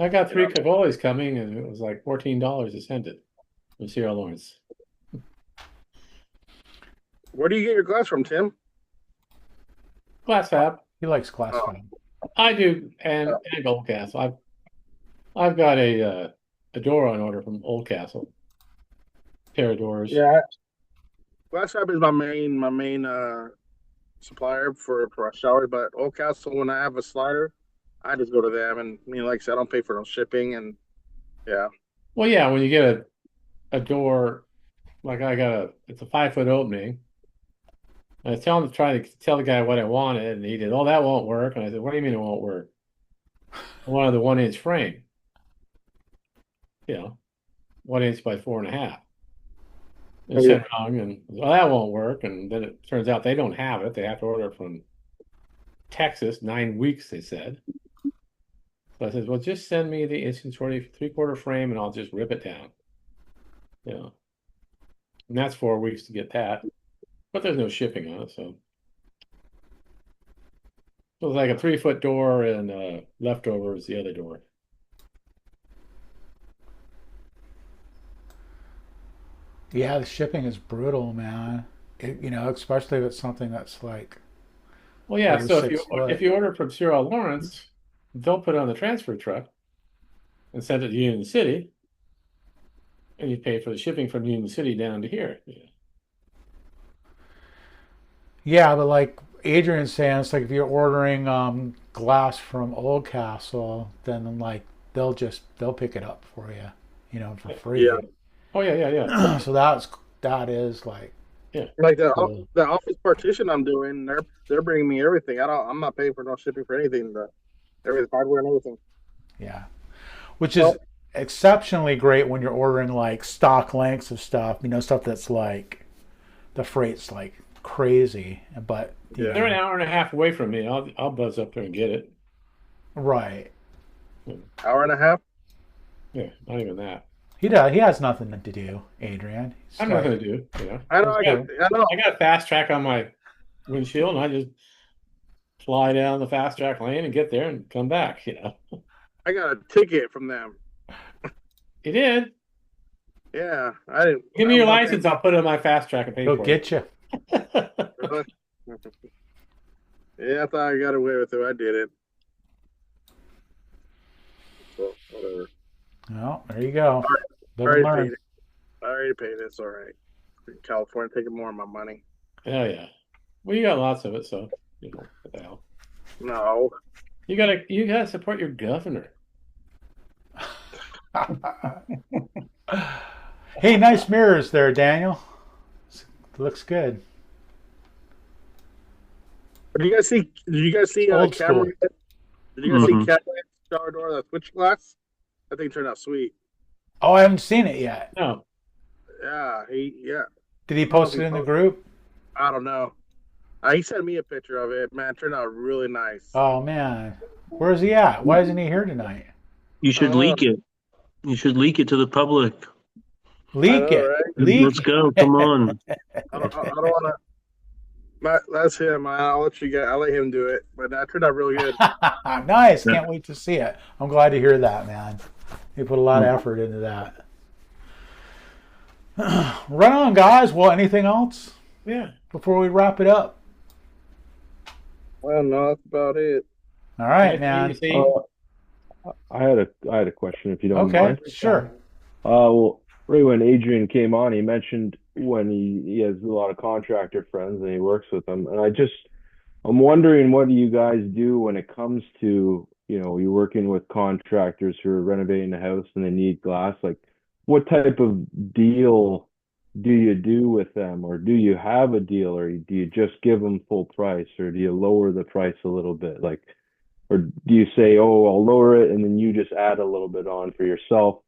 I got 3 Cagoles coming and it was like $14 to send it from Sierra Lawrence. Where do you get your glass from, Tim? Glass Fab. He likes glass fab. I do, and Oldcastle. I've got a door on order from Oldcastle. Pair of doors. Yeah, Glass Fab is my main supplier for a shower, but Oldcastle, when I have a slider, I just go to them, and like I said, I don't pay for no shipping, and yeah. Well, yeah, when you get a door, like it's a 5-foot opening. I was trying to tell the guy what I wanted, and he did, oh, that won't work. And I said, what do you mean it won't work? I wanted the 1-inch frame. 1 inch by 4.5. And said wrong, and well, that won't work. And then it turns out they don't have it. They have to order it from Texas, 9 weeks, they said. So I said, well, just send me the 3/4 frame and I'll just rip it down. And that's 4 weeks to get that. But there's no shipping on it, so. It was like a 3-foot door and leftover is the other door. Yeah, the shipping is brutal, man. Especially if it's something that's like. Well, yeah. So foot. if you order from Sierra Lawrence, they'll put it on the transfer truck and send it to Union City, and you pay for the shipping from Union City down to here. Yeah, but like Adrian's saying, it's like if you're ordering glass from Oldcastle, then like they'll pick it up for you, for free. Yeah. Oh yeah. So that is like. Yeah. Like the office partition I'm doing, they're bringing me everything. I'm not paying for no shipping for anything. Everything, hardware and everything. Yeah, which is exceptionally great when you're ordering like stock lengths of stuff. Stuff that's like the freight's like crazy, but they're an hour and a half away from me. I'll buzz up there and get it. Right. Hour and a half? Yeah, not even that. He does. He has nothing to do, Adrian. I'm not going to do. I know. I got a fast track on my windshield, and I just fly down the fast track lane and get there and come back. I got a ticket from them. You did? Yeah, I didn't. Give me your license. I'll put it on my fast track and pay for it. Go get you. Yeah, I thought I got away with it. I did it. Well, whatever. Well, there you go. I already paid it. It's all right. California taking more of my money. Oh yeah. Well, you got lots of it, so what the hell? No. You gotta support your governor. Hey, nice mirrors there, Daniel. Looks good. Did you guys see Old camera? school. Did you guys see Cadillac shower door, the switch glass? That thing turned out sweet. Oh, I haven't seen it yet. No. Yeah, Did he post it in the group? I don't know. He sent me a picture of it. Man, it turned out really nice. Oh man, where's he at? Why isn't he here tonight? You should leak it. You should leak it to the public. Leak it. Right? Leak. Let's go. Come on. I don't want to. That's him. I'll let you get. I'll let him do it. But that turned out really good. Nice. Can't wait to see it. I'm glad to hear that, man. You put a lot of effort into that. Right on, guys. Well, anything else? Yeah. Before we wrap it up. Well, no, that's about it. All right, man. I had a question, if you don't mind. Okay, sure. Well, right when Adrian came on, he mentioned when he has a lot of contractor friends and he works with them, and I just I'm wondering, what do you guys do when it comes to, you're working with contractors who are renovating a house and they need glass? Like, what type of deal do you do with them, or do you have a deal, or do you just give them full price, or do you lower the price a little bit? Like, or do you say, oh, I'll lower it and then you just add a little bit on for yourself?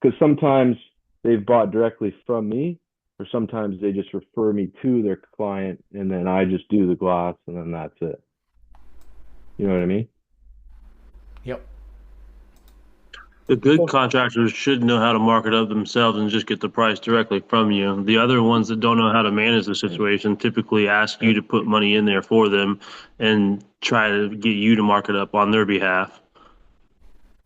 Because sometimes they've bought directly from me, or sometimes they just refer me to their client and then I just do the glass and then that's it. You know what I mean? Yep. The good contractors should know how to market up themselves and just get the price directly from you. The other ones that don't know how to manage the situation typically ask you to put money in there for them and try to get you to market up on their behalf,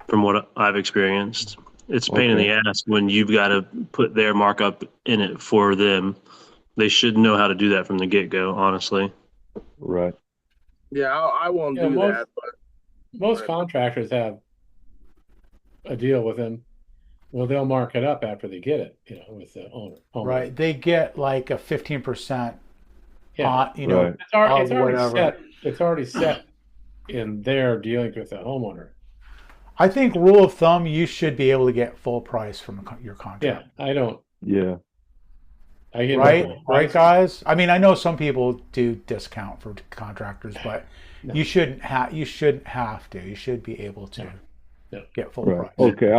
from what I've experienced. It's a pain in the ass when you've got to put their markup in it for them. They should know how to do that from the get-go, honestly. Right. Yeah, I won't Yeah, do that. But Most contractors have a deal with them. Well, they'll mark it up after they get it, with the owner. Right. They get like a 15%, Yeah. Right. It's already whatever. set. It's already set in their dealings with the homeowner. I think rule of thumb, you should be able to get full price from your contract. Yeah, I don't. Yeah. I get Right, guys. I mean, I know some people do discount for contractors, but No. you shouldn't have. You shouldn't have to. You should be able to get full Right. price. Okay.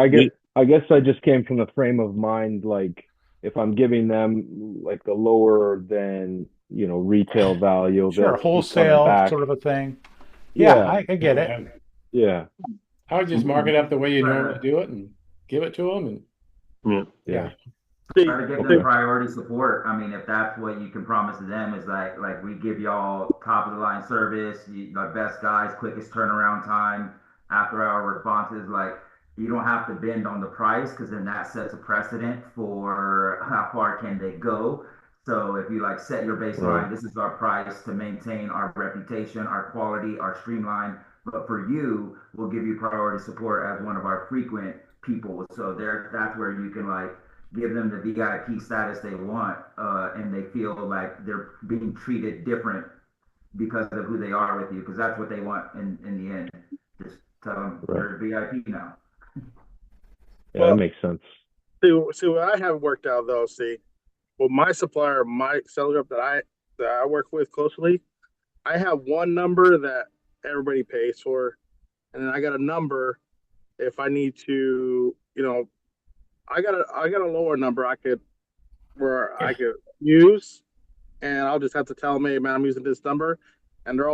I guess I just came from the frame of mind, like, if I'm giving them like the lower than, retail value, Sure, they'll keep coming wholesale back. sort of a thing. Yeah, Yeah. I get it. Yeah. I would just mark it up the way you normally do it and give it to them. And Yeah. Try to give them priority support. I mean, if that's what you can promise to them, is like we give y'all top of the line service, the best guys, quickest turnaround time, after hour responses. Like, you don't have to bend on the price, because then that sets a precedent for how far can they go. So if you like set your baseline, Right. this is our price to maintain our reputation, our quality, our streamline. But for you, we'll give you priority support as one of our frequent people. So that's where you can like give them the VIP status they want, and they feel like they're being treated different because of who they are with you, because that's what they want in the end. Just tell them they're VIP now. Yeah, that makes sense. see what I have worked out though. Well, my supplier, my sales rep that I work with closely, I have one number that everybody pays for, and then I got a number if I need to, I got a lower number I could use, and I'll just have to tell them, hey man, I'm using this number, and they're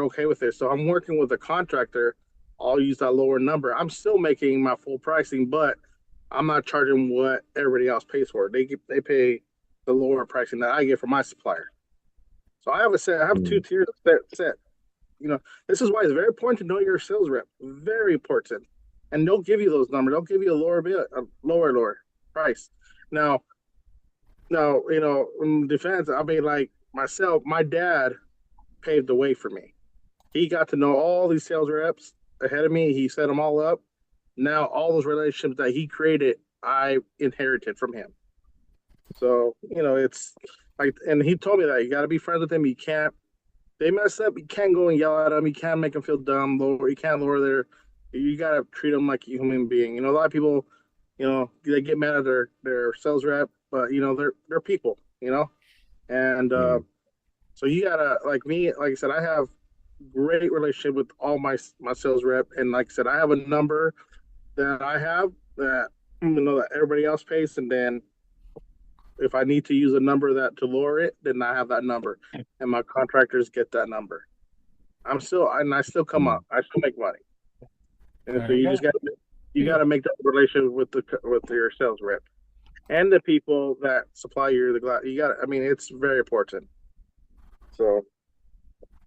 okay with it. So I'm working with a contractor. I'll use that lower number. I'm still making my full pricing, but I'm not charging what everybody else pays for. They pay the lower pricing that I get from my supplier. So I have two tiers set. This is why it's very important to know your sales rep. Very important. And they'll give you those numbers. They'll give you a lower price. Now, in defense, I mean, like myself, my dad paved the way for me. He got to know all these sales reps ahead of me. He set them all up. Now, all those relationships that he created, I inherited from him. So, it's like, and he told me that you got to be friends with them. You can't, they mess up, you can't go and yell at them. You can't make them feel dumb. You can't lower you got to treat them like a human being. A lot of people, they get mad at their sales rep, but, they're people, and so you got to, like me, like I said, I have great relationship with all my sales rep. And like I said, I have a number that I have that, that everybody else pays. And then if I need to use a number to lower it, then I have that number, and my contractors get that number. I still come up. I still make money. And so you just got to make that relationship with your sales rep and the people that supply you the glass. It's very important. So,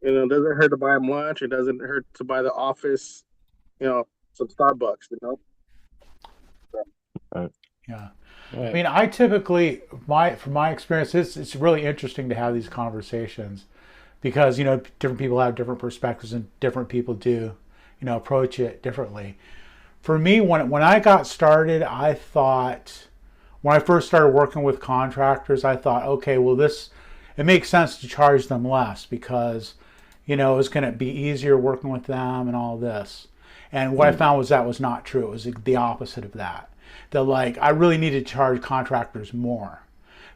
it doesn't hurt to buy them lunch. It doesn't hurt to buy the office, some Starbucks, Yeah. I mean, I typically, from my experience, it's really interesting to have these conversations because, different people have different perspectives and different people do, approach it differently. For me, when I got started, I thought, when I first started working with contractors, I thought, okay, well, it makes sense to charge them less because, you know, it was going to be easier working with them and all this. And what I found was that was not true. It was the opposite of that. That like I really needed to charge contractors more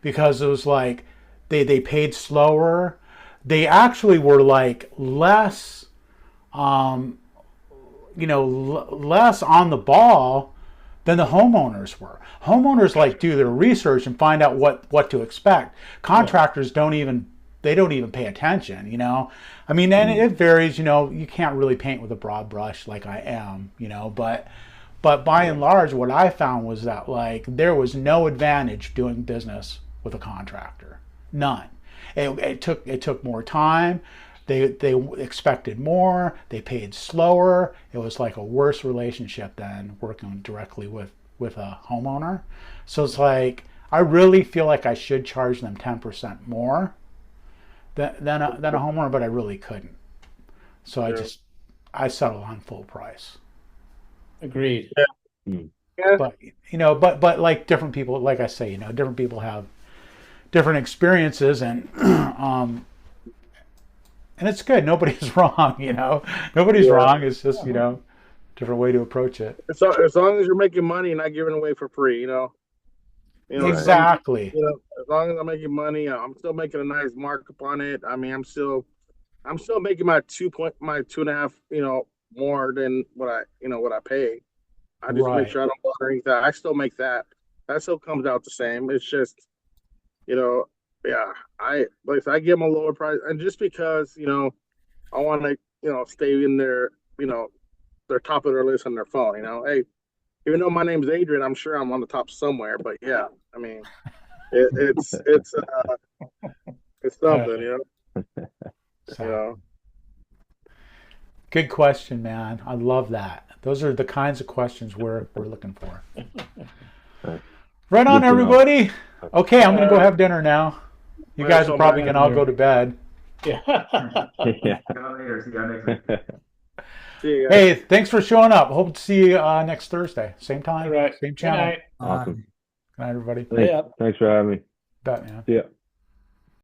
because it was like they paid slower. They actually were like less, less on the ball than the homeowners were. Homeowners like do their research and find out what to expect. Contractors don't even pay attention, you know. I mean, and it varies, you know, you can't really paint with a broad brush like I am, you know, but by and large what I found was that like there was no advantage doing business with a contractor. None. It took more time. They expected more. They paid slower. It was like a worse relationship than working directly with a homeowner. So it's like I really feel like I should charge them 10% more than a homeowner, but I really couldn't. So I settled on full price. Agreed. Yeah. But you know, but like different people, like I say, you know, different people have different experiences, and and it's good. Nobody's wrong, you know. Nobody's wrong. It's just, you know, different way to approach it. So as long as you're making money and not giving away for free, you know. Exactly. You know, as long as I'm making money, I'm still making a nice markup on it. I mean, I'm still making my 2.5, you know, more than what I pay. I just make sure I don't bother anything. I still make that. That still comes out the same. It's just, you know, yeah. I give them a lower price, and just because, you know, I want to, you know, stay in their, you know, their top of their list on their phone. You know, hey, even though my name's Adrian, I'm sure I'm on the top somewhere. But yeah, I mean, it's something, you know. You know. Good question, man. I love that. Those are the kinds of questions we're looking for. Right on, everybody. Okay, I'm gonna go have dinner now. You guys are probably gonna all go to bed. Yeah. Yeah. See you next week. See you guys. Hey, thanks for showing up. Hope to see you next Thursday. Same time, All right. same Good channel. night. Awesome. Good night, everybody. Thanks for having me. Bet, man. See ya.